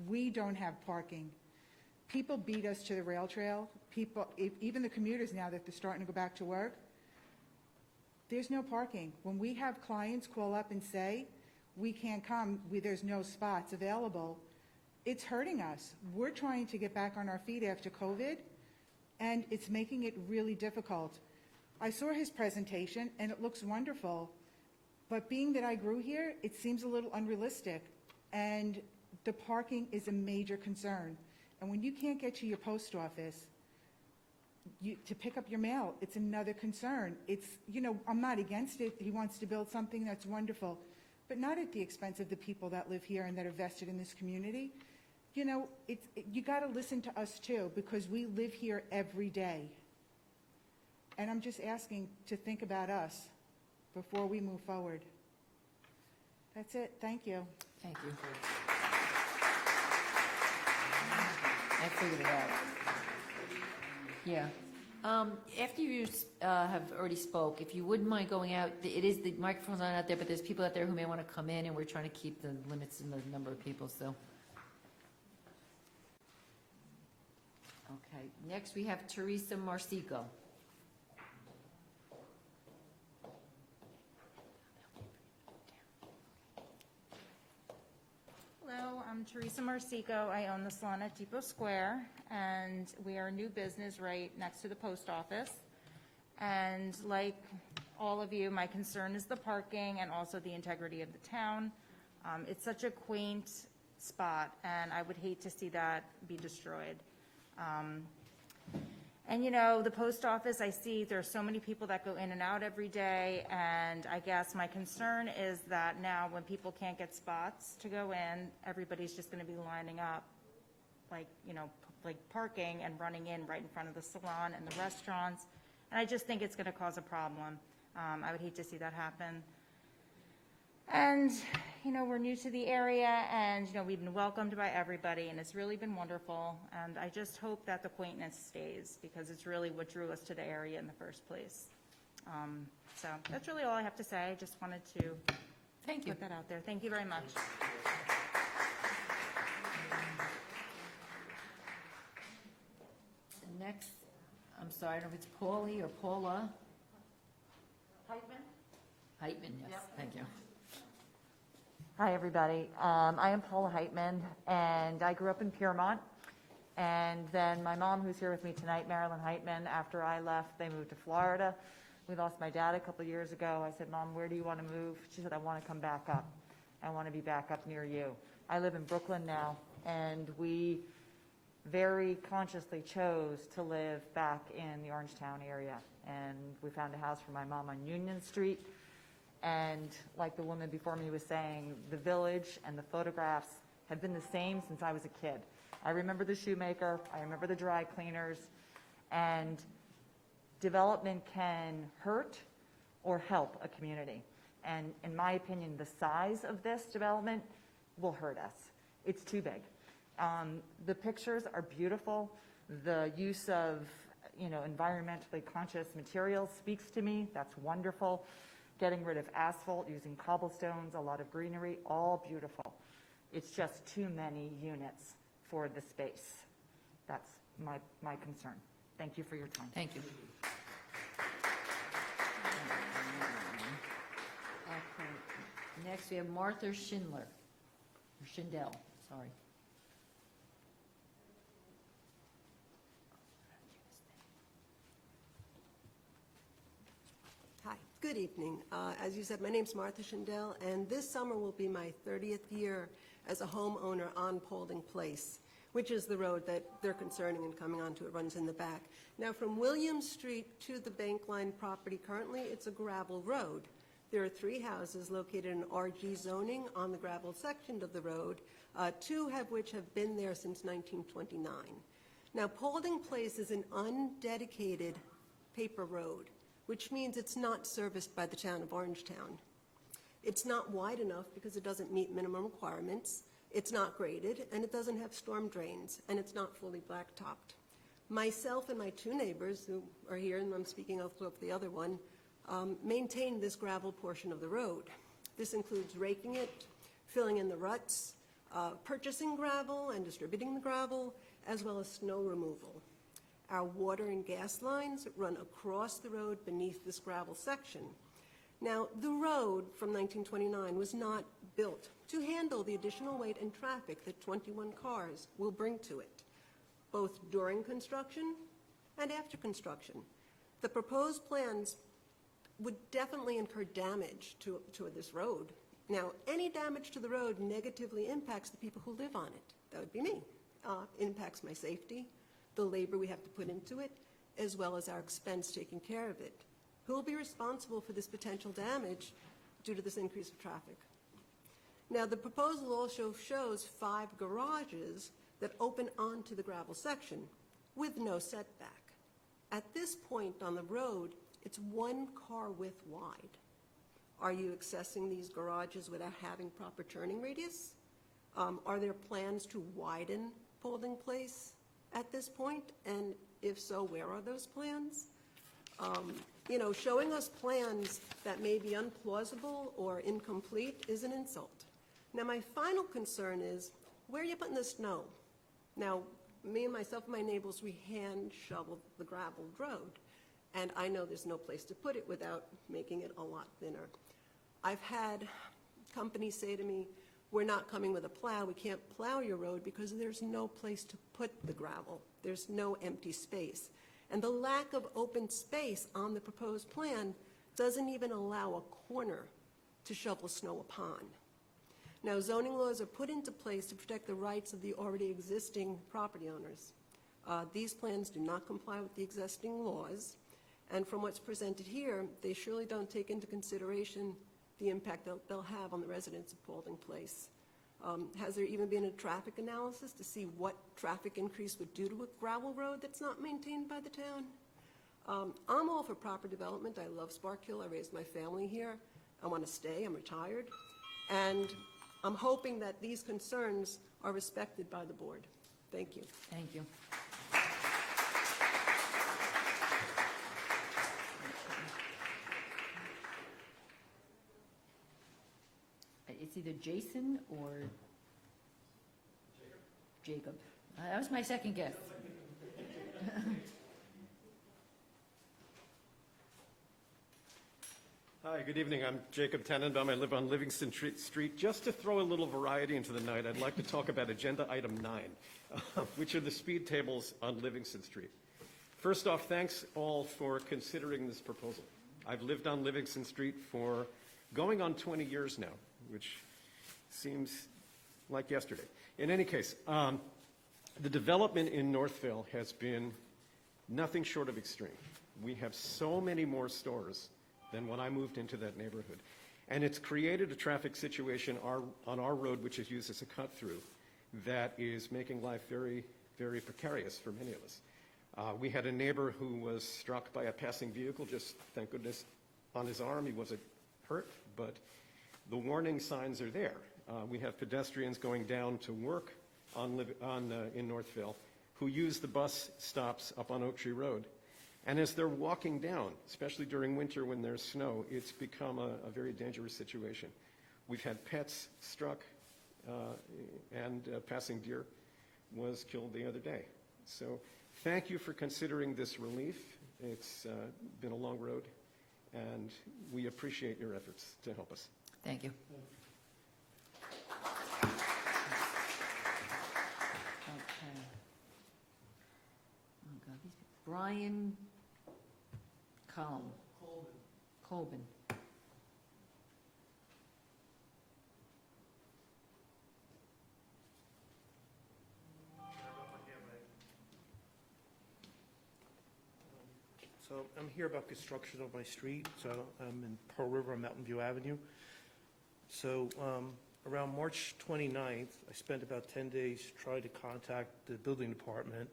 we don't have parking. People beat us to the rail trail. People, even the commuters now that they're starting to go back to work, there's no parking. When we have clients call up and say, we can't come, there's no spots available, it's hurting us. We're trying to get back on our feet after COVID, and it's making it really difficult. I saw his presentation, and it looks wonderful, but being that I grew here, it seems a little unrealistic, and the parking is a major concern. And when you can't get to your post office to pick up your mail, it's another concern. It's, you know, I'm not against it. He wants to build something that's wonderful, but not at the expense of the people that live here and that are vested in this community. You know, you got to listen to us too, because we live here every day. And I'm just asking to think about us before we move forward. That's it. Thank you. Thank you. I figured it out. Yeah. After you have already spoke, if you wouldn't mind going out, the microphone's not out there, but there's people out there who may want to come in, and we're trying to keep the limits in the number of people, so. Okay, next we have Teresa Marsico. Hello, I'm Teresa Marsico. I own the salon at Depot Square, and we are a new business right next to the post office. And like all of you, my concern is the parking and also the integrity of the town. It's such a quaint spot, and I would hate to see that be destroyed. And you know, the post office, I see there's so many people that go in and out every day, and I guess my concern is that now when people can't get spots to go in, everybody's just gonna be lining up, like, you know, like parking and running in right in front of the salon and the restaurants. And I just think it's gonna cause a problem. I would hate to see that happen. And, you know, we're new to the area, and, you know, we've been welcomed by everybody, and it's really been wonderful. And I just hope that the quaintness stays, because it's really what drew us to the area in the first place. So that's really all I have to say. I just wanted to Thank you. put that out there. Thank you very much. Next, I'm sorry, I don't know if it's Paulie or Paula. Heitman, yes, thank you. Hi, everybody. I am Paula Heitman, and I grew up in Piermont. And then my mom, who's here with me tonight, Marilyn Heitman, after I left, they moved to Florida. We lost my dad a couple years ago. I said, Mom, where do you want to move? She said, I want to come back up. I want to be back up near you. I live in Brooklyn now, and we very consciously chose to live back in the Orangetown area. And we found a house for my mom on Union Street. And like the woman before me was saying, the village and the photographs have been the same since I was a kid. I remember the shoemaker, I remember the dry cleaners, and development can hurt or help a community. And in my opinion, the size of this development will hurt us. It's too big. The pictures are beautiful. The use of, you know, environmentally conscious materials speaks to me. That's wonderful. Getting rid of asphalt, using cobblestones, a lot of greenery, all beautiful. It's just too many units for the space. That's my concern. Thank you for your time. Thank you. Okay. Next, we have Martha Schindler, or Schindel, sorry. Hi, good evening. As you said, my name's Martha Schindel, and this summer will be my 30th year as a homeowner on Paulding Place, which is the road that they're concerning and coming onto. It runs in the back. Now, from William Street to the Bank Line property, currently it's a gravel road. There are 3 houses located in RG zoning on the gravel section of the road, 2 of which have been there since 1929. Now, Paulding Place is an undedicated paper road, which means it's not serviced by the town of Orangetown. It's not wide enough because it doesn't meet minimum requirements, it's not graded, and it doesn't have storm drains, and it's not fully blacktopped. Myself and my 2 neighbors, who are here, and I'm speaking of the other one, maintain this gravel portion of the road. This includes raking it, filling in the ruts, purchasing gravel and distributing the gravel, as well as snow removal. Our water and gas lines run across the road beneath this gravel section. Now, the road from 1929 was not built to handle the additional weight and traffic that 21 cars will bring to it, both during construction and after construction. The proposed plans would definitely incur damage to this road. Now, any damage to the road negatively impacts the people who live on it. That would be me. Impacts my safety, the labor we have to put into it, as well as our expense taking care of it. Who will be responsible for this potential damage due to this increase of traffic? Now, the proposal also shows 5 garages that open onto the gravel section with no setback. At this point on the road, it's 1 car width wide. Are you accessing these garages without having proper turning radius? Are there plans to widen Paulding Place at this point? And if so, where are those plans? You know, showing us plans that may be unplausible or incomplete is an insult. Now, my final concern is, where are you putting the snow? Now, me and myself and my neighbors, we hand shoveled the graveled road. And I know there's no place to put it without making it a lot thinner. I've had companies say to me, we're not coming with a plow, we can't plow your road because there's no place to put the gravel. There's no empty space. And the lack of open space on the proposed plan doesn't even allow a corner to shovel snow upon. Now, zoning laws are put into place to protect the rights of the already existing property owners. These plans do not comply with the existing laws, and from what's presented here, they surely don't take into consideration the impact they'll have on the residents of Paulding Place. Has there even been a traffic analysis to see what traffic increase would do to a gravel road that's not maintained by the town? I'm all for proper development. I love Spark Hill. I raised my family here. I want to stay. I'm retired. And I'm hoping that these concerns are respected by the board. Thank you. Thank you. It's either Jason or Jacob. That was my second guess. Hi, good evening. I'm Jacob Tenenbaum. I live on Livingston Street. Just to throw a little variety into the night, I'd like to talk about Agenda Item 9, which are the speed tables on Livingston Street. First off, thanks all for considering this proposal. I've lived on Livingston Street for going on 20 years now, which seems like yesterday. In any case, the development in Northville has been nothing short of extreme. We have so many more stores than when I moved into that neighborhood. And it's created a traffic situation on our road, which is used as a cut-through, that is making life very, very precarious for many of us. We had a neighbor who was struck by a passing vehicle, just, thank goodness, on his arm. He wasn't hurt, but the warning signs are there. We have pedestrians going down to work in Northville who use the bus stops up on Oak Tree Road. And as they're walking down, especially during winter when there's snow, it's become a very dangerous situation. We've had pets struck, and a passing deer was killed the other day. So thank you for considering this relief. It's been a long road, and we appreciate your efforts to help us. Thank you. Okay. Oh, God, these people. Brian Colvin. So I'm here about construction of my street. So I'm in Pearl River on Mountain View Avenue. So around March 29th, I spent about 10 days trying to contact the building department,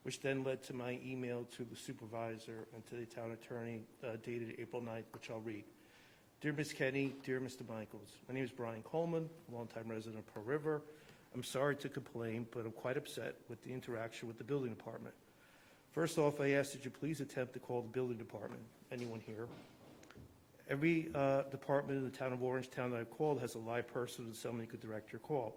which then led to my email to the supervisor and to the town attorney dated April 9th, which I'll read. Dear Ms. Kenny, dear Mr. Michaels, my name is Brian Coleman, a longtime resident of Pearl River. I'm sorry to complain, but I'm quite upset with the interaction with the building department. First off, I ask that you please attempt to call the building department. Anyone here? Every department in the town of Orangetown that I've called has a live person and someone who could direct your call.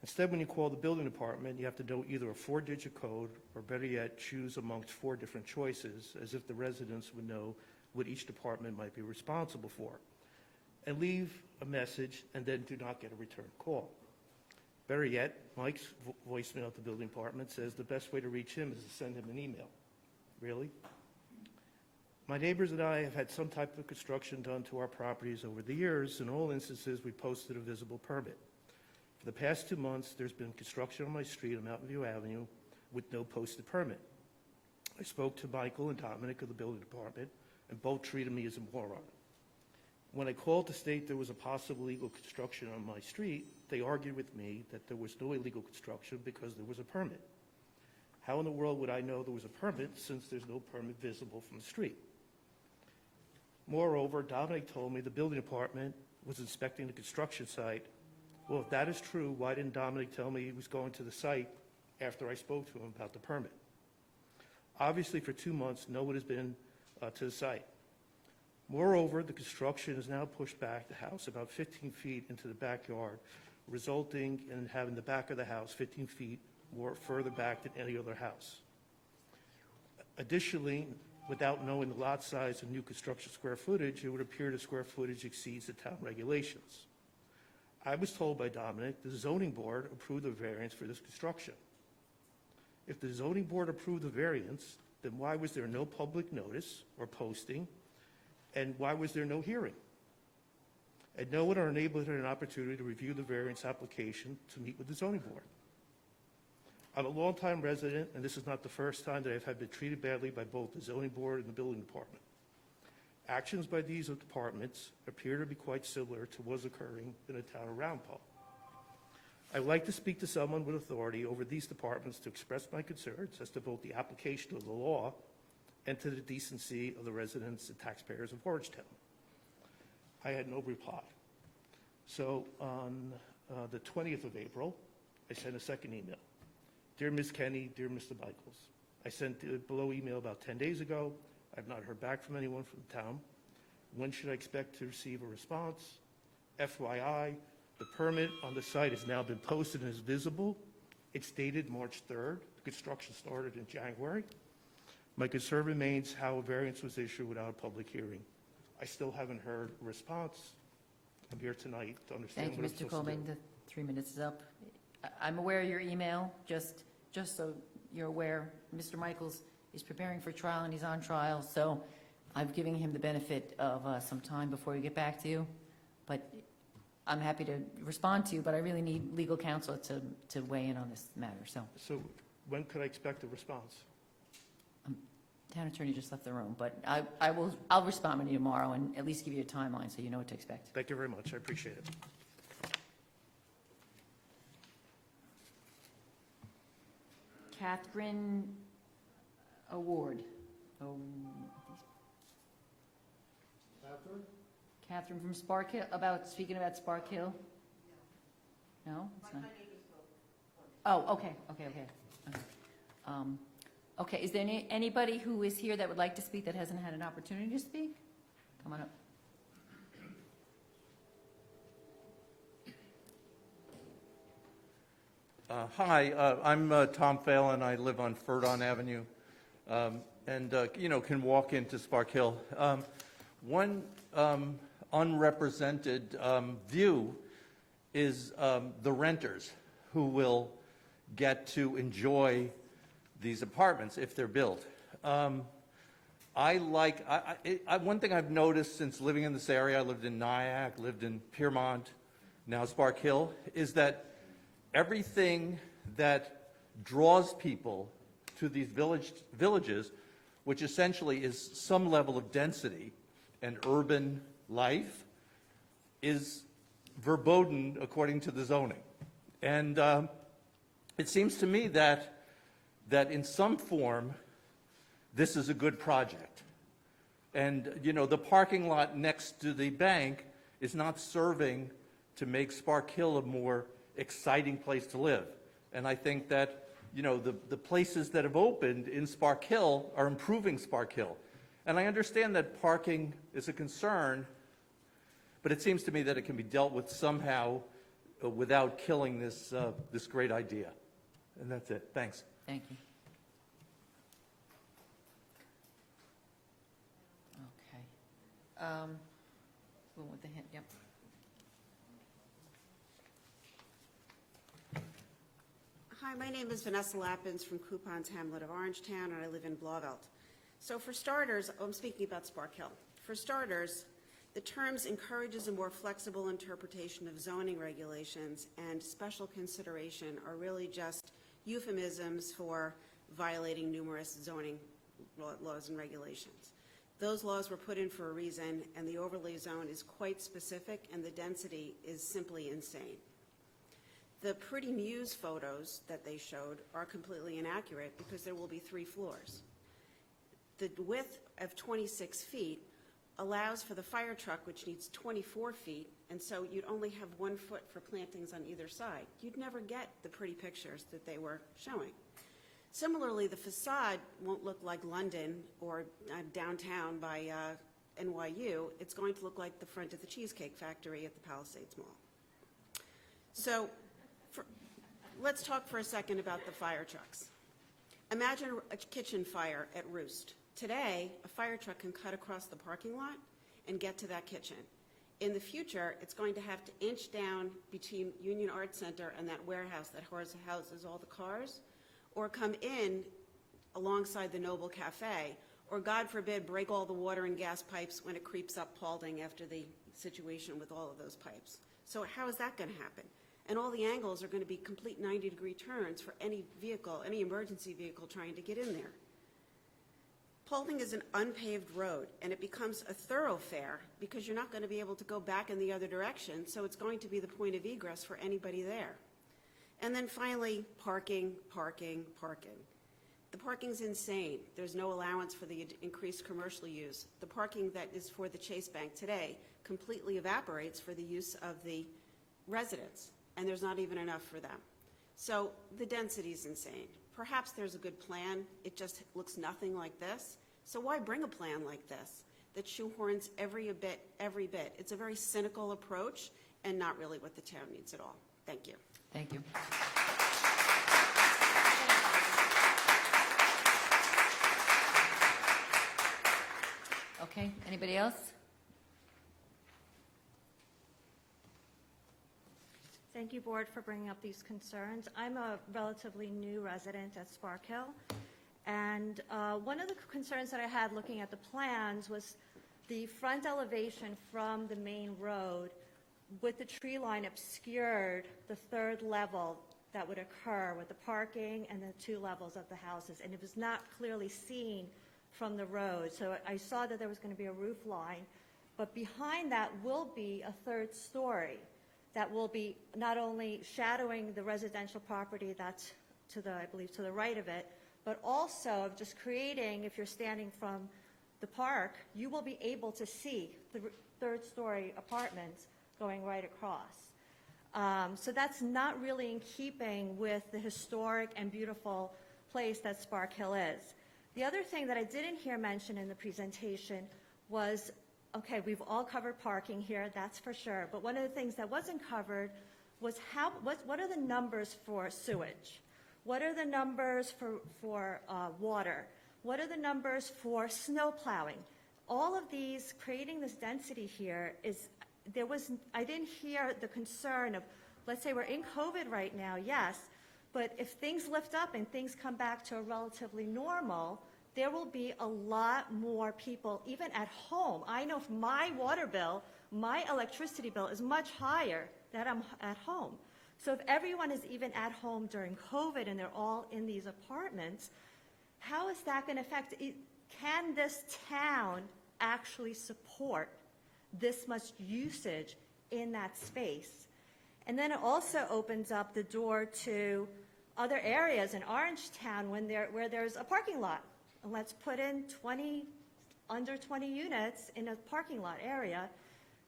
Instead, when you call the building department, you have to know either a 4-digit code or, better yet, choose amongst 4 different choices, as if the residents would know what each department might be responsible for, and leave a message and then do not get a return call. Better yet, Mike's voicemail at the building department says the best way to reach him is to send him an email. Really? My neighbors and I have had some type of construction done to our properties over the years. In all instances, we posted a visible permit. For the past 2 months, there's been construction on my street on Mountain View Avenue with no posted permit. I spoke to Michael and Dominic of the building department, and both treated me as a moron. When I called to state there was a possible illegal construction on my street, they argued with me that there was no illegal construction because there was a permit. How in the world would I know there was a permit since there's no permit visible from the street? Moreover, Dominic told me the building department was inspecting the construction site. Well, if that is true, why didn't Dominic tell me he was going to the site after I spoke to him about the permit? Obviously, for 2 months, no one has been to the site. Moreover, the construction has now pushed back the house about 15 feet into the backyard, resulting in having the back of the house 15 feet more further back than any other house. Additionally, without knowing the lot size and new construction square footage, it would appear the square footage exceeds the town regulations. I was told by Dominic the zoning board approved the variance for this construction. If the zoning board approved the variance, then why was there no public notice or posting, and why was there no hearing? And no one in our neighborhood had an opportunity to review the variance application to meet with the zoning board. I'm a longtime resident, and this is not the first time that I've been treated badly by both the zoning board and the building department. Actions by these departments appear to be quite similar to what was occurring in the town of Round Pond. I'd like to speak to someone with authority over these departments to express my concerns as to both the application of the law and to the decency of the residents and taxpayers of Orangetown. I had no reply. So on the 20th of April, I sent a second email. Dear Ms. Kenny, dear Mr. Michaels, I sent the below email about 10 days ago. I've not heard back from anyone from the town. When should I expect to receive a response? FYI, the permit on the site has now been posted and is visible. It's dated March 3rd. The construction started in January. My concern remains how a variance was issued without a public hearing. I still haven't heard a response. I'm here tonight to understand Thank you, what I'm Mr. supposed to Coleman. do. The 3 minutes is up. I'm aware of your email, just so you're aware. Mr. Michaels is preparing for trial, and he's on trial, so I'm giving him the benefit of some time before we get back to you. But I'm happy to respond to you, but I really need legal counsel to weigh in on this matter, so. So when could I expect a response? Town attorney just left the room, but I'll respond to you tomorrow and at least give you a timeline so you know what to expect. Thank you very much. I appreciate it. Catherine Award. Catherine? Catherine from Spark Hill, speaking about Spark Hill? No? It's not. Oh, okay. Okay, is there anybody who is here that would like to speak that hasn't had an opportunity to speak? Come on up. Hi, I'm Tom Phelan. I live on Furdon Avenue, and can walk into Spark Hill. One unrepresented view is the renters who will get to enjoy these apartments if they're built. One thing I've noticed since living in this area, I lived in Nyack, lived in Piermont, now Spark Hill, is that everything that draws people to these villages, which essentially is some level of density and urban life, is verboten according to the zoning. And it seems to me that in some form, this is a good project. And, the parking lot next to the bank is not serving to make Spark Hill a more exciting place to live. And I think that, the places that have opened in Spark Hill are improving Spark Hill. And I understand that parking is a concern, but it seems to me that it can be dealt with somehow without killing this great idea. And that's it. Thanks. Thank you. Okay. One with the hand, yep. Hi, my name is Vanessa Lappins from Coupons Hamlet of Orangetown, and I live in Blauvelt. So for starters, I'm speaking about Spark Hill. For starters, the terms encourages a more flexible interpretation of zoning regulations and special consideration are really just euphemisms for violating numerous zoning laws and regulations. Those laws were put in for a reason, and the overlay zone is quite specific, and the density is simply insane. The Pretty Muse photos that they showed are completely inaccurate because there will be 3 floors. The width of 26 feet allows for the fire truck, which needs 24 feet, and so you'd only have 1 foot for plantings on either side. You'd never get the pretty pictures that they were showing. Similarly, the facade won't look like London or downtown by NYU. It's going to look like the front of the Cheesecake Factory at the Palisades Mall. So let's talk for a second about the fire trucks. Imagine a kitchen fire at Roost. Today, a fire truck can cut across the parking lot and get to that kitchen. In the future, it's going to have to inch down between Union Arts Center and that warehouse that houses all the cars, or come in alongside the Noble Cafe, or God forbid, break all the water and gas pipes when it creeps up Paulding after the situation with all of those pipes. So how is that going to happen? And all the angles are going to be complete 90-degree turns for any vehicle, any emergency vehicle trying to get in there. Paulding is an unpaved road, and it becomes a thoroughfare because you're not going to be able to go back in the other direction, so it's going to be the point of egress for anybody there. And then finally, parking, parking, parking. The parking's insane. There's no allowance for the increased commercial use. The parking that is for the Chase Bank today completely evaporates for the use of the residents, and there's not even enough for them. So the density is insane. Perhaps there's a good plan. It just looks nothing like this. So why bring a plan like this that shoehorns every bit? It's a very cynical approach and not really what the town needs at all. Thank you. Thank you. Okay, anybody else? Thank you, Board, for bringing up these concerns. I'm a relatively new resident at Spark Hill, and one of the concerns that I had looking at the plans was the front elevation from the main road with the tree line obscured the third level that would occur with the parking and the 2 levels of the houses, and it was not clearly seen from the road. So I saw that there was going to be a roof line, but behind that will be a 3rd story that will be not only shadowing the residential property that's to the, I believe, to the right of it, but also just creating, if you're standing from the park, you will be able to see the 3rd story apartments going right across. So that's not really in keeping with the historic and beautiful place that Spark Hill is. The other thing that I didn't hear mentioned in the presentation was, okay, we've all covered parking here, that's for sure, but one of the things that wasn't covered was what are the numbers for sewage? What are the numbers for water? What are the numbers for snow plowing? All of these, creating this density here is, I didn't hear the concern of, let's say we're in COVID right now, yes, but if things lift up and things come back to a relatively normal, there will be a lot more people, even at home. I know my water bill, my electricity bill is much higher than I'm at home. So if everyone is even at home during COVID and they're all in these apartments, how is that going to affect it? Can this town actually support this much usage in that space? And then it also opens up the door to other areas in Orangetown where there's a parking lot. And let's put in under 20 units in a parking lot area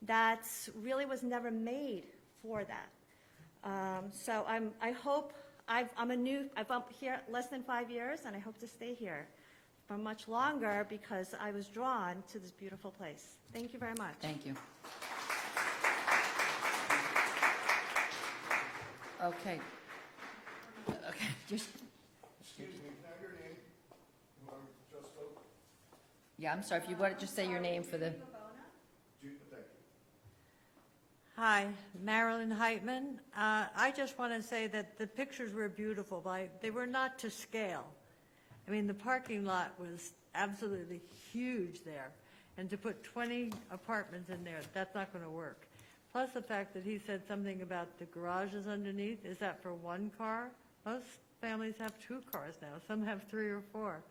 that really was never made for that. So I've been here less than 5 years, and I hope to stay here for much longer because I was drawn to this beautiful place. Thank you very much. Thank you. Okay. Okay, just, Excuse me, can I have your name? Just so. yeah, I'm sorry, if you want to just say your name for the, Thank you. Hi, Marilyn Heitman. I just want to say that the pictures were beautiful, but they were not to scale. I mean, the parking lot was absolutely huge there, and to put 20 apartments in there, that's not going to work. Plus the fact that he said something about the garages underneath. Is that for 1 car? Most families have 2 cars now. Some have 3 or 4.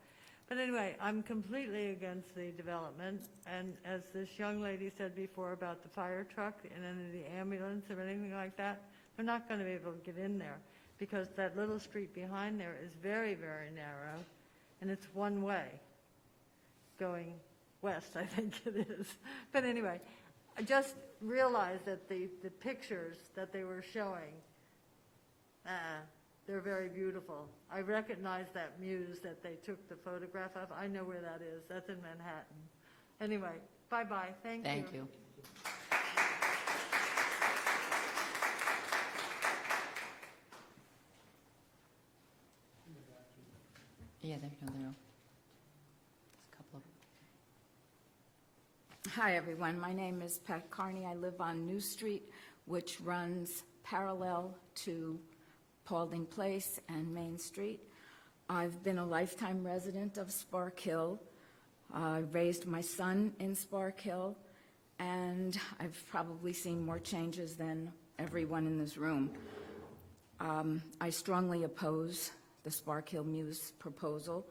But anyway, I'm completely against the development. And as this young lady said before about the fire truck and any of the ambulance or anything like that, they're not going to be able to get in there because that little street behind there is very, very narrow, and it's one way going west, I think it is. But anyway, I just realized that the pictures that they were showing, they're very beautiful. I recognize that muse that they took the photograph of. I know where that is. That's in Manhattan. Anyway, bye-bye. Thank you. thank you. Yeah, they're all. There's a couple of. Hi, everyone. My name is Pat Carney. I live on New Street, which runs parallel to Paulding Place and Main Street. I've been a lifetime resident of Spark Hill. I raised my son in Spark Hill, and I've probably seen more changes than everyone in this room. I strongly oppose the Spark Hill Muse proposal,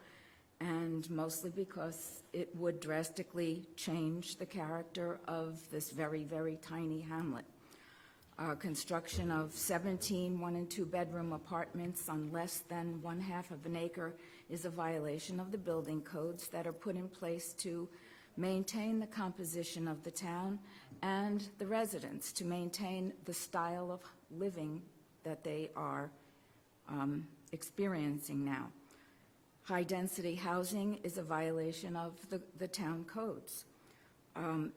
and mostly because it would drastically change the character of this very, very tiny hamlet. Construction of 17 one- and two-bedroom apartments on less than 1/2 of an acre is a violation of the building codes that are put in place to maintain the composition of the town and the residents, to maintain the style of living that they are experiencing now. High-density housing is a violation of the town codes.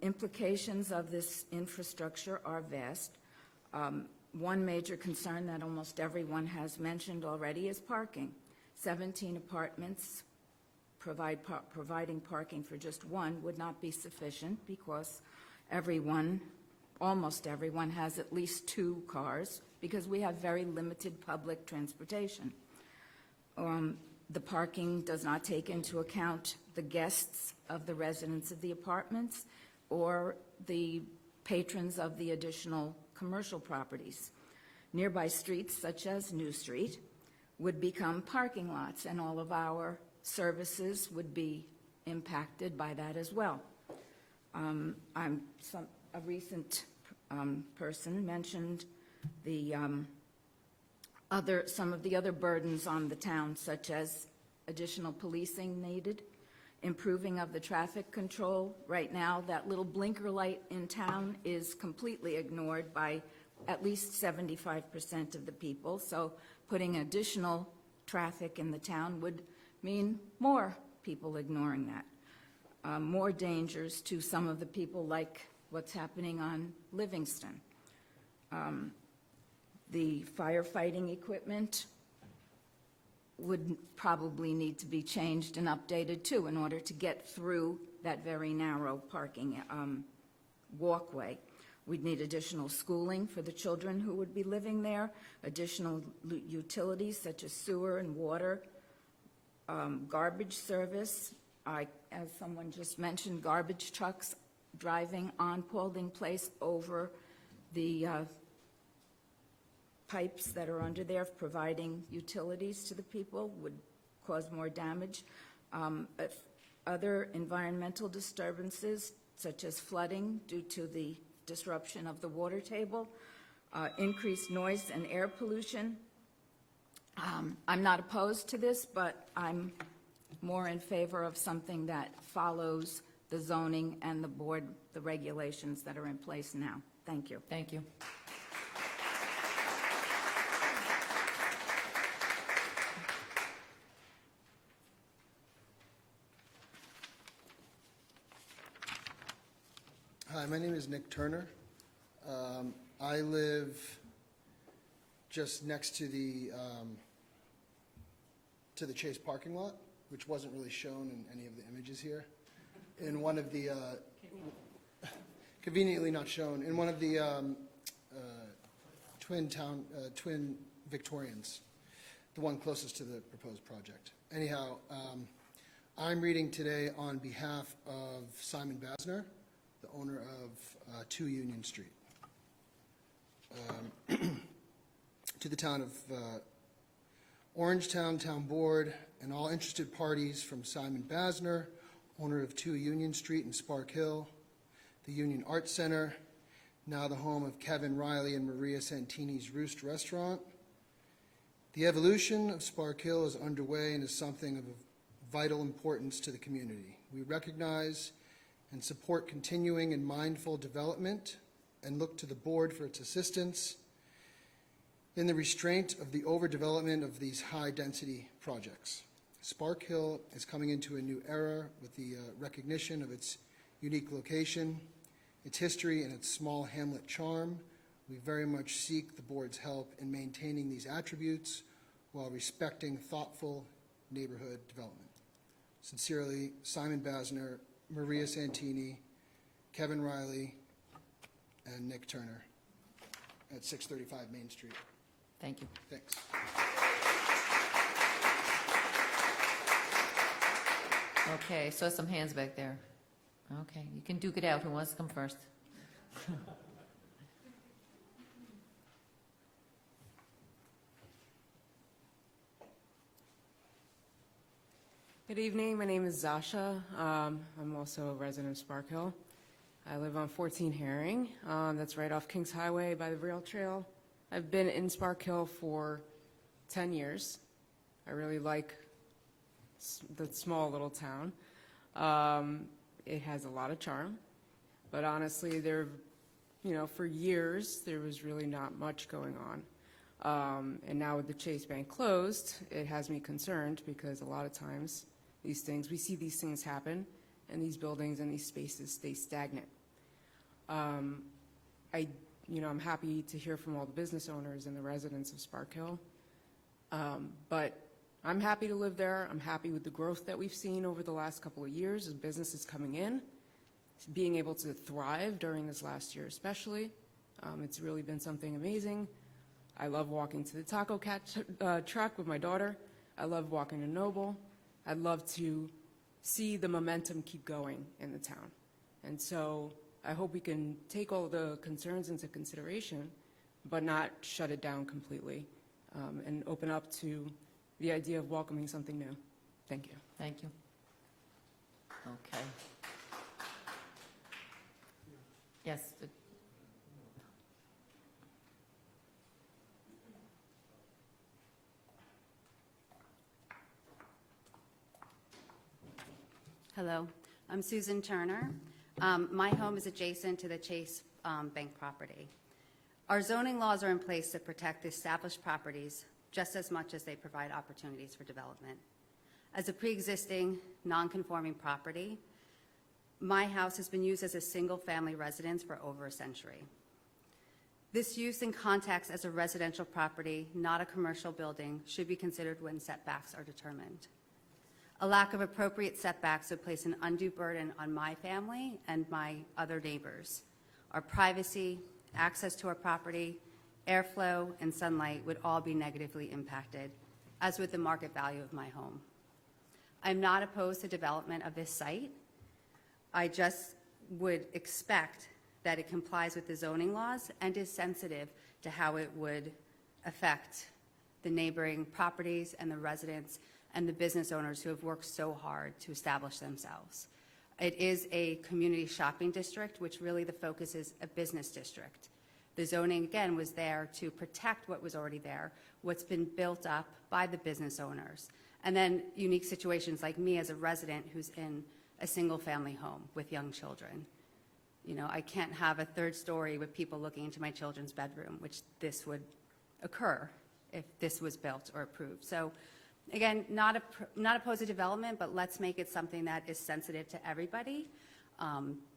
Implications of this infrastructure are vast. One major concern that almost everyone has mentioned already is parking. 17 apartments providing parking for just one would not be sufficient because almost everyone has at least 2 cars because we have very limited public transportation. The parking does not take into account the guests of the residents of the apartments or the patrons of the additional commercial properties. Nearby streets, such as New Street, would become parking lots, and all of our services would be impacted by that as well. A recent person mentioned some of the other burdens on the town, such as additional policing needed, improving of the traffic control. Right now, that little blinker light in town is completely ignored by at least 75% of the people, so putting additional traffic in the town would mean more people ignoring that. More dangers to some of the people, like what's happening on Livingston. The firefighting equipment would probably need to be changed and updated too in order to get through that very narrow parking walkway. We'd need additional schooling for the children who would be living there, additional utilities such as sewer and water, garbage service. As someone just mentioned, garbage trucks driving on Paulding Place over the pipes that are under there, providing utilities to the people, would cause more damage. Other environmental disturbances, such as flooding due to the disruption of the water table, increased noise and air pollution. I'm not opposed to this, but I'm more in favor of something that follows the zoning and the regulations that are in place now. Thank you. Thank you. Hi, my name is Nick Turner. I live just next to the Chase parking lot, which wasn't really shown in any of the images here. In one of the conveniently not shown in one of the twin Victorians, the one closest to the proposed project. Anyhow, I'm reading today on behalf of Simon Basner, the owner of 2 Union Street. To the town of Orangetown Town Board and all interested parties, from Simon Basner, owner of 2 Union Street in Spark Hill, the Union Arts Center, now the home of Kevin Riley and Maria Santini's Roost Restaurant. The evolution of Spark Hill is underway and is something of vital importance to the community. We recognize and support continuing and mindful development and look to the board for its assistance in the restraint of the overdevelopment of these high-density projects. Spark Hill is coming into a new era with the recognition of its unique location, its history, and its small hamlet charm. We very much seek the board's help in maintaining these attributes while respecting thoughtful neighborhood development. Sincerely, Simon Basner, Maria Santini, Kevin Riley, and Nick Turner at 635 Main Street. Thank you. Thanks. Okay, I saw some hands back there. Okay, you can duke it out. Who wants to come first? Good evening. My name is Zasha. I'm also a resident of Spark Hill. I live on 14 Herring. That's right off Kings Highway by the rail trail. I've been in Spark Hill for 10 years. I really like the small little town. It has a lot of charm, but honestly, for years, there was really not much going on. And now with the Chase Bank closed, it has me concerned because a lot of times we see these things happen, and these buildings and these spaces stay stagnant. I'm happy to hear from all the business owners and the residents of Spark Hill, but I'm happy to live there. I'm happy with the growth that we've seen over the last couple of years as businesses coming in, being able to thrive during this last year especially. It's really been something amazing. I love walking to the taco truck with my daughter. I love walking to Noble. I'd love to see the momentum keep going in the town. And so I hope we can take all the concerns into consideration, but not shut it down completely, and open up to the idea of welcoming something new. Thank you. Thank you. Okay. Yes. Hello, I'm Susan Turner. My home is adjacent to the Chase Bank property. Our zoning laws are in place to protect the established properties just as much as they provide opportunities for development. As a pre-existing, non-conforming property, my house has been used as a single-family residence for over a century. This use in context as a residential property, not a commercial building, should be considered when setbacks are determined. A lack of appropriate setbacks would place an undue burden on my family and my other neighbors. Our privacy, access to our property, airflow, and sunlight would all be negatively impacted, as would the market value of my home. I'm not opposed to development of this site. I just would expect that it complies with the zoning laws and is sensitive to how it would affect the neighboring properties and the residents and the business owners who have worked so hard to establish themselves. It is a community shopping district, which really the focus is a business district. The zoning, again, was there to protect what was already there, what's been built up by the business owners, and then unique situations like me as a resident who's in a single-family home with young children. You know, I can't have a third story with people looking into my children's bedroom, which this would occur if this was built or approved. So, again, not opposed to development, but let's make it something that is sensitive to everybody.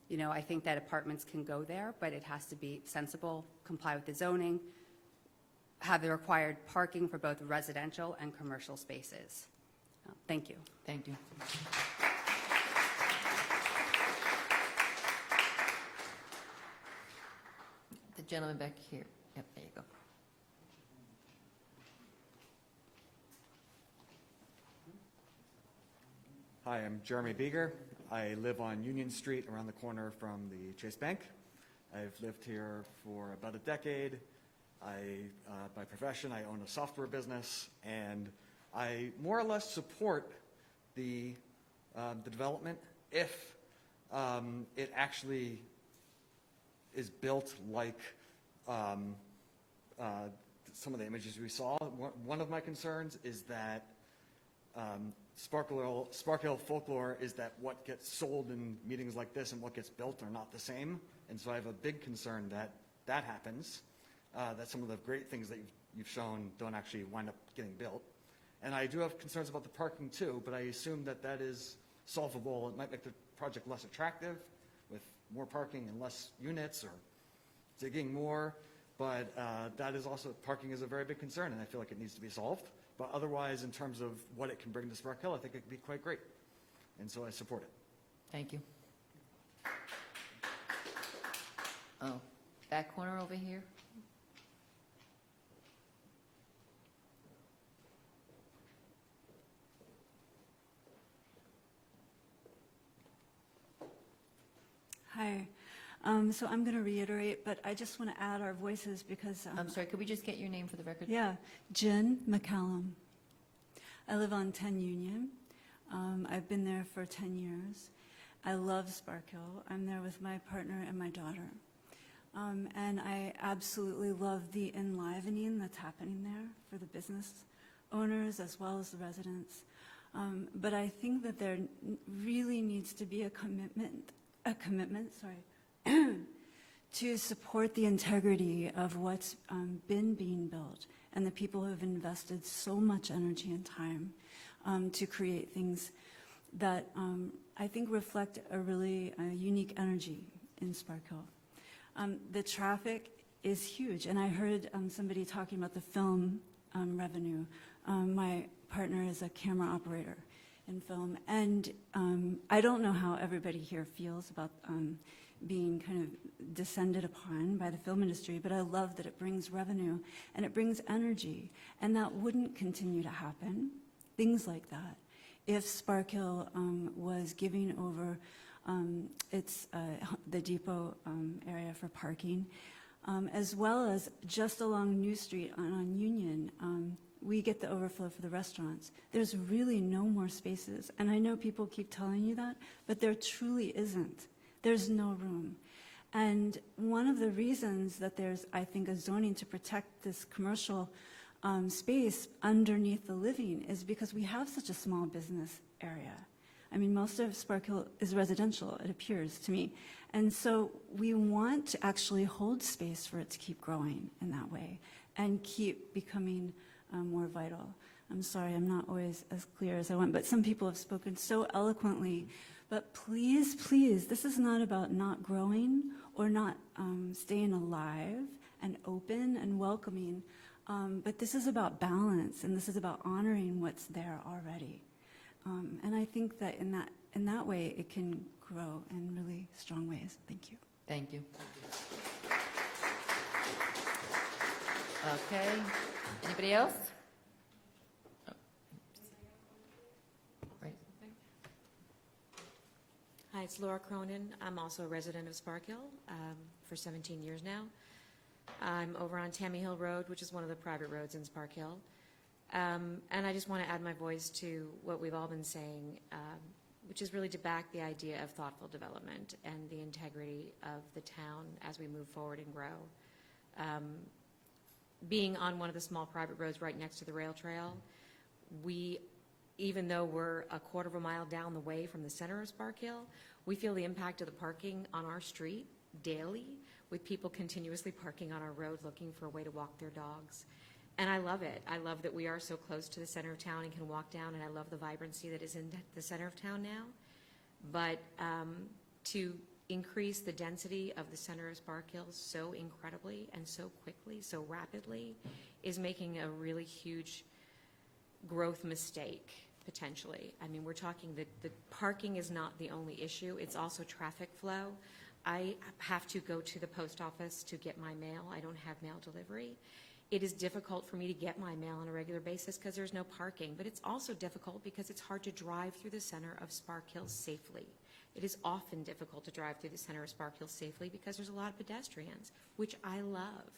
You know, I think that apartments can go there, but it has to be sensible, comply with the zoning, have the required parking for both residential and commercial spaces. Thank you. Thank you. The gentleman back here. Yep, there you go. Hi, I'm Jeremy Beeger. I live on Union Street around the corner from the Chase Bank. I've lived here for about a decade. By profession, I own a software business, and I more or less support the development if it actually is built like some of the images we saw. One of my concerns is that Spark Hill folklore is that what gets sold in meetings like this and what gets built are not the same. And so I have a big concern that that happens, that some of the great things that you've shown don't actually wind up getting built. And I do have concerns about the parking too, but I assume that that is solvable. It might make the project less attractive with more parking and less units or digging more. But that is also, parking is a very big concern, and I feel like it needs to be solved. But otherwise, in terms of what it can bring to Spark Hill, I think it could be quite great. And so I support it. Thank you. Oh, back corner over here. Hi. So I'm going to reiterate, but I just want to add our voices because... I'm sorry, could we just get your name for the record? Yeah, Jen McCallum. I live on 10 Union. I've been there for 10 years. I love Spark Hill. I'm there with my partner and my daughter. And I absolutely love the enlivening that's happening there for the business owners as well as the residents. But I think that there really needs to be a commitment, to support the integrity of what's been being built and the people who have invested so much energy and time to create things that I think reflect a really unique energy in Spark Hill. The traffic is huge, and I heard somebody talking about the film revenue. My partner is a camera operator in film, and I don't know how everybody here feels about being kind of descended upon by the film industry, but I love that it brings revenue and it brings energy, and that wouldn't continue to happen, things like that, if Spark Hill was giving over the depot area for parking, as well as just along New Street on Union. We get the overflow for the restaurants. There's really no more spaces. And I know people keep telling you that, but there truly isn't. There's no room. And one of the reasons that there's, I think, a zoning to protect this commercial space underneath the living is because we have such a small business area. I mean, most of Spark Hill is residential, it appears to me. And so we want to actually hold space for it to keep growing in that way and keep becoming more vital. I'm sorry, I'm not always as clear as I want, but some people have spoken so eloquently. But please, please, this is not about not growing or not staying alive and open and welcoming, but this is about balance, and this is about honoring what's there already. And I think that in that way, it can grow in really strong ways. Thank you. Thank you. Okay. Anybody else? Oh. Right. Hi, it's Laura Cronin. I'm also a resident of Spark Hill for 17 years now. I'm over on Tammy Hill Road, which is one of the private roads in Spark Hill. And I just want to add my voice to what we've all been saying, which is really to back the idea of thoughtful development and the integrity of the town as we move forward and grow. Being on one of the small private roads right next to the rail trail, even though we're a quarter of a mile down the way from the center of Spark Hill, we feel the impact of the parking on our street daily, with people continuously parking on our road looking for a way to walk their dogs. And I love it. I love that we are so close to the center of town and can walk down, and I love the vibrancy that is in the center of town now. But to increase the density of the center of Spark Hill so incredibly and so quickly, so rapidly, is making a really huge growth mistake, potentially. I mean, we're talking that the parking is not the only issue. It's also traffic flow. I have to go to the post office to get my mail. I don't have mail delivery. It is difficult for me to get my mail on a regular basis because there's no parking, but it's also difficult because it's hard to drive through the center of Spark Hill safely. It is often difficult to drive through the center of Spark Hill safely because there's a lot of pedestrians, which I love.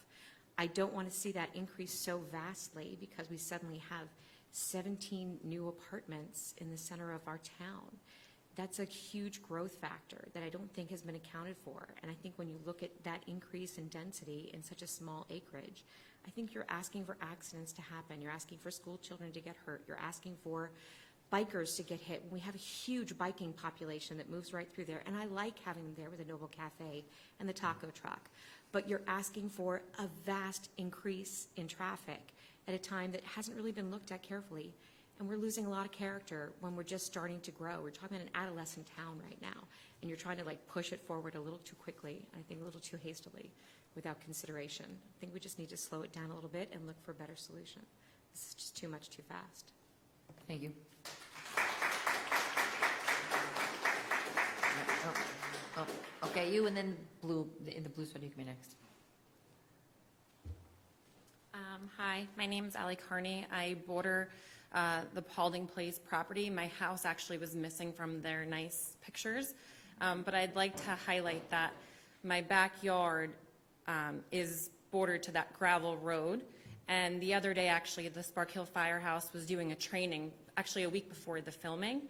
I don't want to see that increase so vastly because we suddenly have 17 new apartments in the center of our town. That's a huge growth factor that I don't think has been accounted for. And I think when you look at that increase in density in such a small acreage, I think you're asking for accidents to happen. You're asking for school children to get hurt. You're asking for bikers to get hit. We have a huge biking population that moves right through there, and I like having them there with the Noble Cafe and the taco truck. But you're asking for a vast increase in traffic at a time that hasn't really been looked at carefully, and we're losing a lot of character when we're just starting to grow. We're talking about an adolescent town right now, and you're trying to push it forward a little too quickly, I think a little too hastily. without consideration. I think we just need to slow it down a little bit and look for a better solution. This is just too much too fast. Thank you. Okay, you and then blue, in the blue side, you can be next. Hi, my name is Allie Carney. I border the Paulding Place property. My house actually was missing from their nice pictures, but I'd like to highlight that my backyard is bordered to that gravel road. And the other day, actually, the Spark Hill Firehouse was doing a training, actually a week before the filming,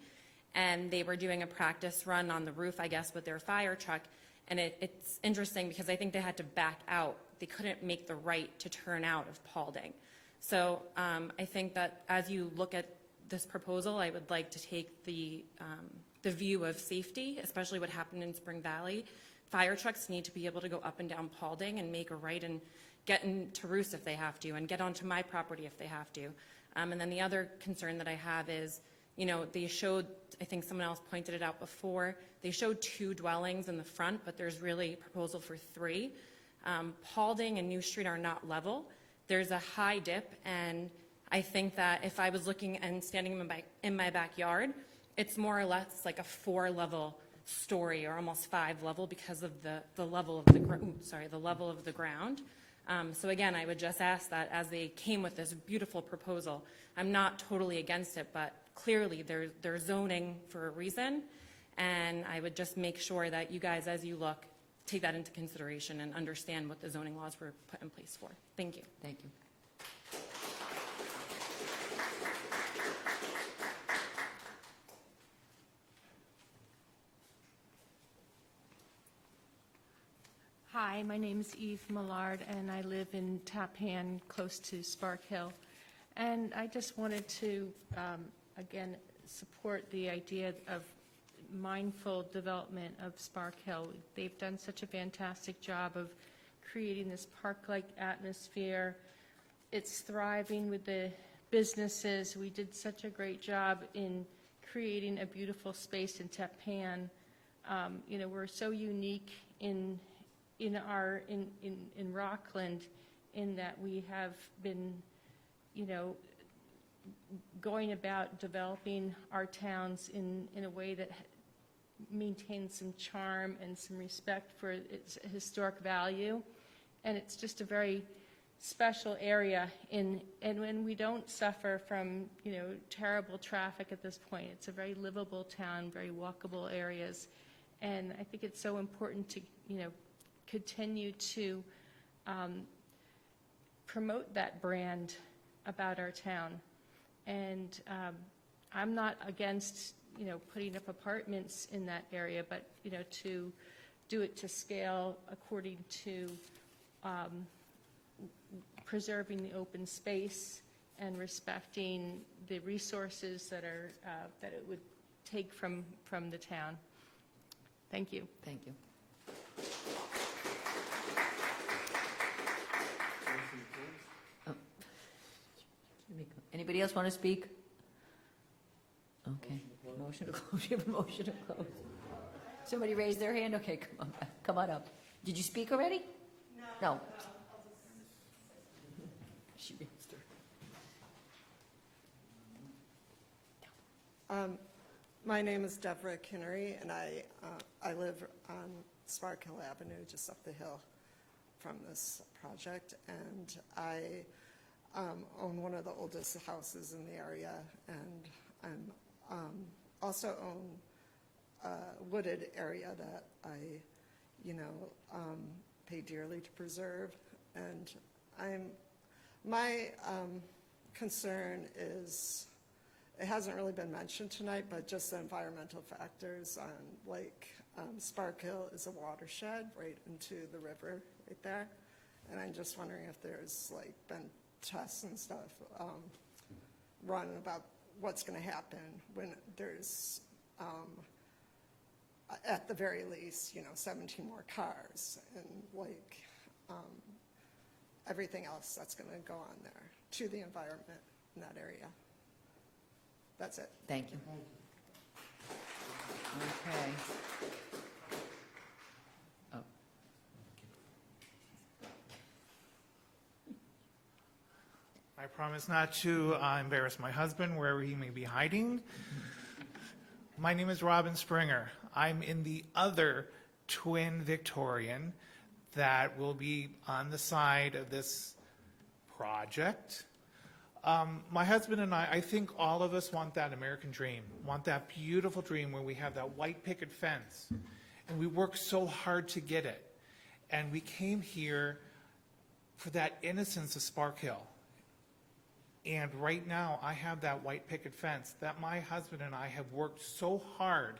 and they were doing a practice run on the roof, I guess, with their fire truck. And it's interesting because I think they had to back out. They couldn't make the right to turn out of Paulding. So I think that as you look at this proposal, I would like to take the view of safety, especially what happened in Spring Valley. Fire trucks need to be able to go up and down Paulding and make a right and get into Roos if they have to, and get onto my property if they have to. And then the other concern that I have is, you know, they showed, I think someone else pointed it out before, they showed 2 dwellings in the front, but there's really a proposal for 3. Paulding and New Street are not level. There's a high dip, and I think that if I was looking and standing in my backyard, it's more or less like a 4-level story, or almost 5-level, because of the level of the level of the ground. So again, I would just ask that as they came with this beautiful proposal, I'm not totally against it, but clearly they're zoning for a reason, and I would just make sure that you guys, as you look, take that into consideration and understand what the zoning laws were put in place for. Thank you. Thank you. Hi, my name is Eve Millard, and I live in Tappan, close to Spark Hill. And I just wanted to, again, support the idea of mindful development of Spark Hill. They've done such a fantastic job of creating this park-like atmosphere. It's thriving with the businesses. We did such a great job in creating a beautiful space in Tappan. You know, we're so unique in Rockland, in that we have been, you know, going about developing our towns in a way that maintains some charm and some respect for its historic value. And it's just a very special area and when we don't suffer from, you know, terrible traffic at this point. It's a very livable town, very walkable areas. And I think it's so important to, you know, continue to promote that brand about our town. And I'm not against, you know, putting up apartments in that area, but, you know, to do it to scale according to preserving the open space and respecting the resources that are that it would take from the town. Thank you. Thank you. Anybody else want to speak? Okay. Motion to close. You have a motion to close. Somebody raised their hand? Okay, come on up. Did you speak already? No. She raised her. My name is Deborah Kinnery, and I live on Spark Hill Avenue, just up the hill from this project. And I own one of the oldest houses in the area, and I'm also own a wooded area that I, you know, pay dearly to preserve. And my concern is, it hasn't really been mentioned tonight, but just the environmental factors on, like, Spark Hill is a watershed right into the river right there. And I'm just wondering if there's, like, been tests and stuff run about what's going to happen when there's, at the very least, you know, 17 more cars and, like, everything else that's going to go on there to the environment in that area. That's it. Thank you. Okay. Oh. I promise not to embarrass my husband wherever he may be hiding. My name is Robin Springer. I'm in the other twin Victorian that will be on the side of this project. My husband and I think all of us want that American dream, want that beautiful dream where we have that white picket fence, and we work so hard to get it. And we came here for that innocence of Spark Hill. And right now, I have that white picket fence that my husband and I have worked so hard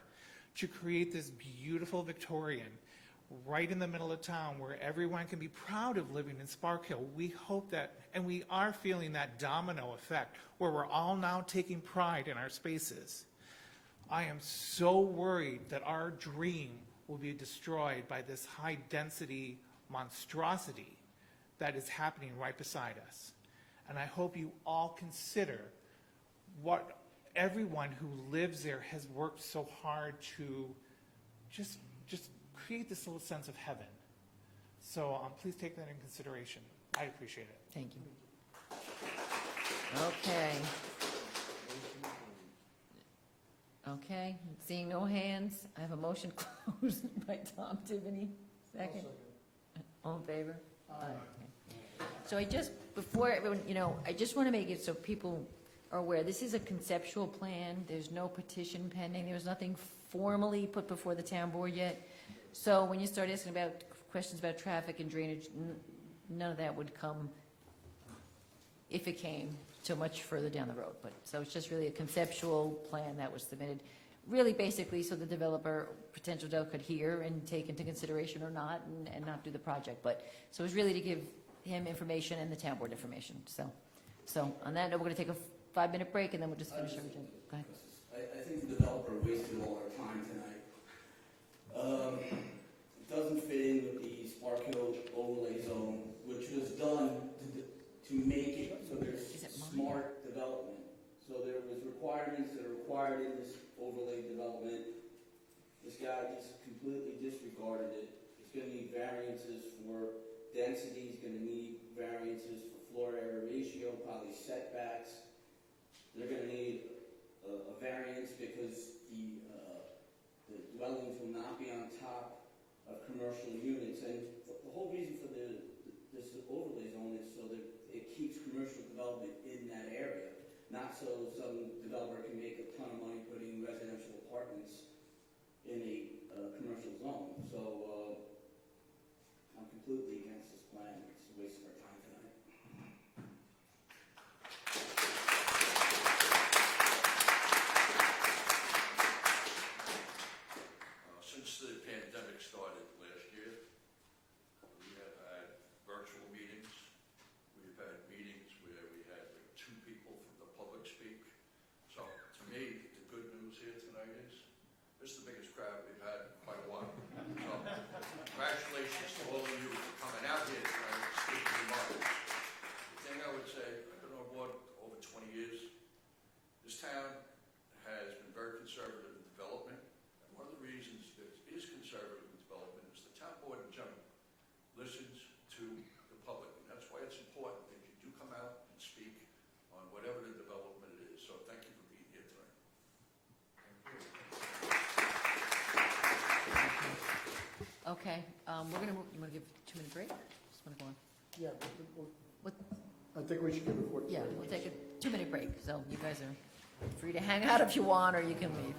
to create this beautiful Victorian right in the middle of town where everyone can be proud of living in Spark Hill. We hope that, and we are feeling that domino effect where we're all now taking pride in our spaces. I am so worried that our dream will be destroyed by this high-density monstrosity that is happening right beside us. And I hope you all consider what everyone who lives there has worked so hard to just create this little sense of heaven. So please take that in consideration. I appreciate it. Thank you. Okay. Okay, seeing no hands, I have a motion closed by Tom Tiffany. Second. All in favor? Aye. Okay. So I just, before everyone, I just want to make it so people are aware, this is a conceptual plan. There's no petition pending. There's nothing formally put before the town board yet. So when you start asking about questions about traffic and drainage, none of that would come if it came so much further down the road. But so it's just really a conceptual plan that was submitted, really basically so the developer, potential developer, could hear and take into consideration or not, and not do the project. But so it was really to give him information and the town board information. So on that note, we're going to take a 5-minute break, and then we'll just finish our agenda. Go ahead. I think the developer wasted all our time tonight. It doesn't fit in with the Spark Hill overlay zone, which was done to make it so there's smart development. So there was requirements that are required in this overlay development. This guy just completely disregarded it. He's going to need variances for density. He's going to need variances for floor area ratio, probably setbacks. They're going to need a variance because the dwellings will not be on top of commercial units. And the whole reason for this overlay zone is so that it keeps commercial development in that area, not so some developer can make a ton of money putting residential apartments in a commercial zone. So I'm completely against this plan. It's a waste of our time tonight. Since the pandemic started last year, we have had virtual meetings. We've had meetings where we had like 2 people from the public speak. So to me, the good news here tonight is this is the biggest crowd we've had in quite a while. So congratulations to all of you for coming out here tonight and speaking your minds. The thing I would say, I've been on board over 20 years. This town has been very conservative in development. And one of the reasons that it is conservative in development is the town board in general listens to the public. And that's why it's important that you do come out and speak on whatever the development it is. So thank you for being here tonight. Okay, we're going to move, you want to give a 2-minute break? Just want to go on. Yeah, What? I think we should give it 40 Yeah, seconds. we'll take a 2-minute break, so you guys are free to hang out if you want, or you can leave.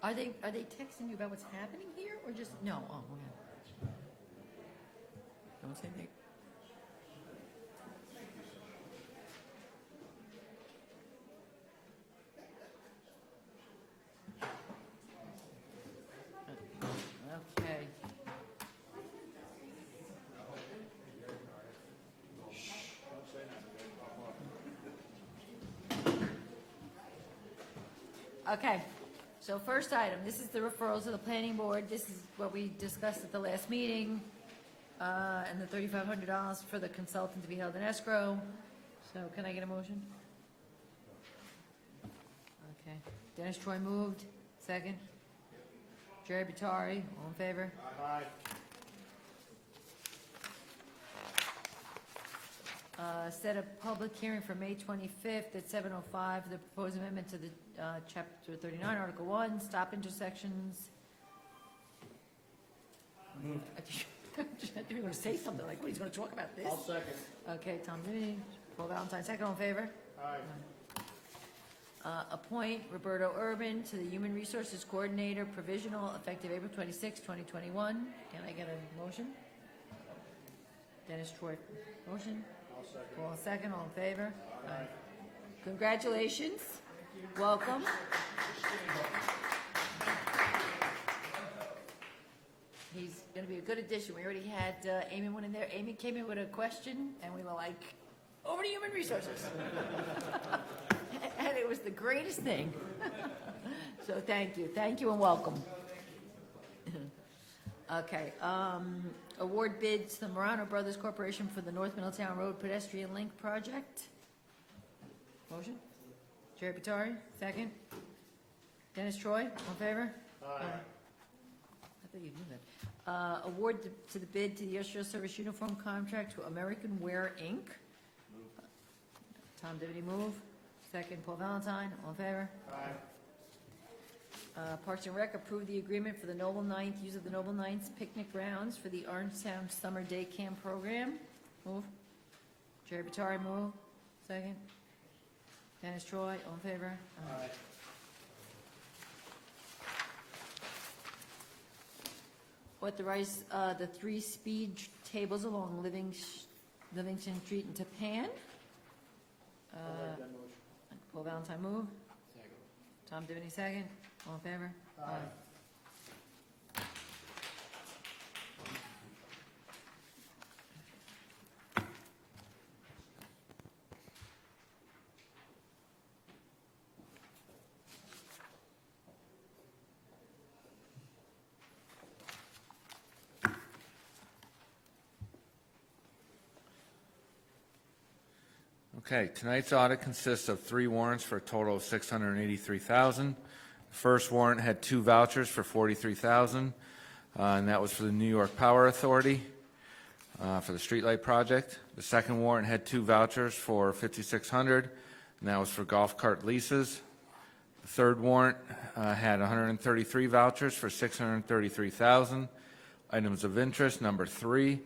Are they texting you about what's happening here, or just, no, oh, okay. Don't say they. Okay. Okay, so first item, this is the referrals to the planning board. This is what we discussed at the last meeting, and the $3,500 for the consultant to be held in escrow. So can I get a motion? Okay, Dennis Troy moved, second. Jerry Batari, all in favor? Aye. Set a public hearing for May 25th at 7:05, the proposed amendment to the Chapter 39, Article 1, stop intersections. I thought you were going to say something, like, what, he's going to talk about this? I'll second. Okay, Tom Dini, Paul Valentine, second, all in favor? Aye. Appoint Roberto Urban to the Human Resources Coordinator, provisional, effective April 26, 2021. Can I get a motion? Dennis Troy, motion? I'll second. Paul, second, all in favor? Aye. Congratulations. Welcome. He's going to be a good addition. We already had Amy went in there. Amy came in with a question, and we were like, over to Human Resources. And it was the greatest thing. So thank you and welcome. Okay, award bids to the Morano Brothers Corporation for the North Middletown Road Pedestrian Link Project. Motion? Jerry Batari, second. Dennis Troy, all in favor? Aye. I thought you knew that. Award to the bid to the Industrial Service Uniform Contract to American Wear, Inc. Tom Divity move. Second, Paul Valentine, all in favor? Aye. Parks and Rec approved the agreement for the Noble Ninth, use of the Noble Ninth's picnic grounds for the Orangetown Summer Day Camp Program. Move. Jerry Batari, move. Second. Dennis Troy, all in favor? Aye. Authorize the 3 speed tables along Livingston Street in Tappan. I'll make that motion. Paul Valentine, move. Second. Tom Divany, second. All in favor? Aye. Okay, tonight's audit consists of 3 warrants for a total of $683,000. The first warrant had 2 vouchers for $43,000, and that was for the New York Power Authority for the streetlight project. The second warrant had 2 vouchers for $5,600, and that was for golf cart leases. The third warrant had 133 vouchers for $633,000. Items of interest, number 3,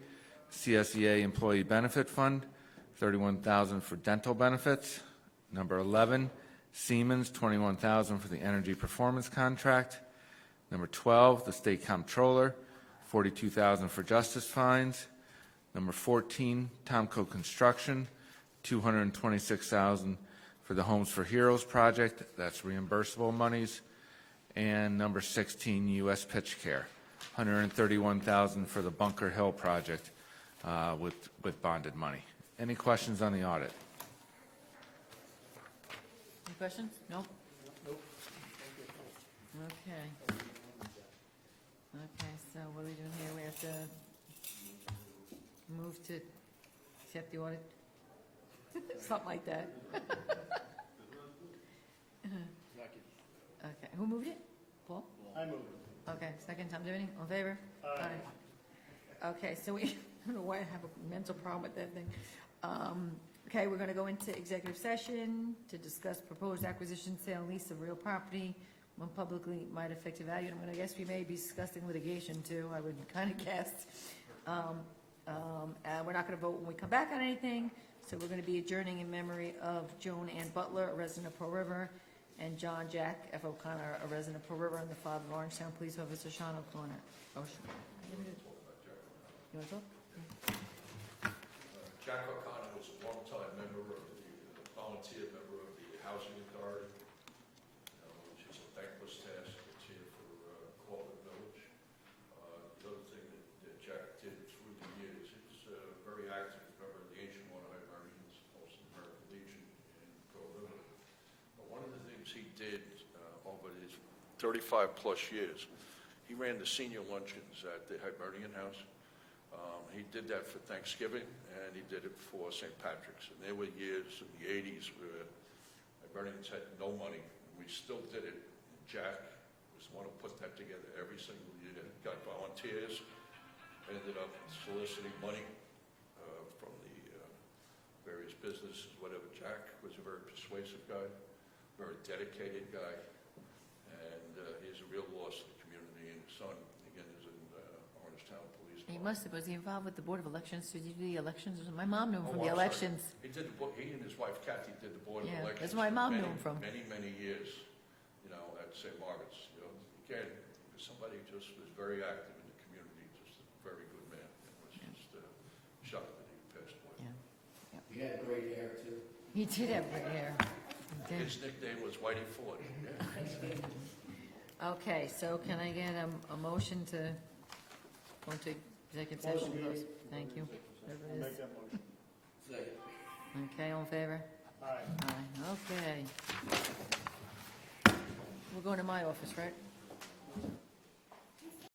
CSEA Employee Benefit Fund, $31,000 for dental benefits. Number 11, Siemens, $21,000 for the energy performance contract. Number 12, the state comptroller, $42,000 for justice fines. Number 14, Tomco Construction, $226,000 for the Homes for Heroes project. That's reimbursable monies. And number 16, U.S. Pitch Care, $131,000 for the Bunker Hill project with bonded money. Any questions on the audit? Any questions? Nope. Nope. Okay. Okay, so what are we doing here? We have to move to accept the audit? Something like that. Okay, who moved it? Paul? I move it. Okay, second, Tom Divany, all in favor? Aye. Okay, so we, I don't know why I have a mental problem with that thing. Okay, we're gonna go into executive session to discuss proposed acquisition, sale, lease of real property when publicly might affect the value. And I'm gonna guess we may be discussing litigation too, I would kind of guess. We're not gonna vote when we come back on anything, so we're gonna be adjourning in memory of Joan Ann Butler, a resident of Pearl River, and John Jack F. O'Connor, a resident of Pearl River, and the father of Orangetown Police Officer Sean O'Connor. You want to talk? Jack O'Connor was a longtime member of the volunteer member of the Housing Authority, which is a thankless task. It's here for Cortland Village. The other thing that Jack did through the years, he was very active member of the Ancient Water Hibernians, also the American Legion in Pearl River. But one of the things he did over his 35-plus years, he ran the senior luncheons at the Hibernian House. He did that for Thanksgiving, and he did it for St. Patrick's. And there were years in the 80s where Hibernians had no money, and we still did it. And Jack was the one who put that together every single year. Got volunteers, ended up soliciting money from the various businesses, whatever. Jack was a very persuasive guy, very dedicated guy, and he's a real loss to the community. And his son, again, is in Orangetown Police. He must have, was he involved with the Board of Elections? Did you do the elections? My mom knew him from the I'm elections. sorry. He and his wife Kathy did the Board of Yeah, Elections. that's where my mom for knew him from. Many, many years, at St. Margaret's. Again, somebody who just was very active in the community, just a very good man. It was just shocked that he passed away. Yeah. He had great hair, too. He did have great hair. He did. His nickname was Whitey Ford. Okay, so can I get a motion to go into executive session? Close. Thank you. Whatever it is. Make that motion. Second. Okay, all in favor? Aye. Aye, okay. We're going to my office, right?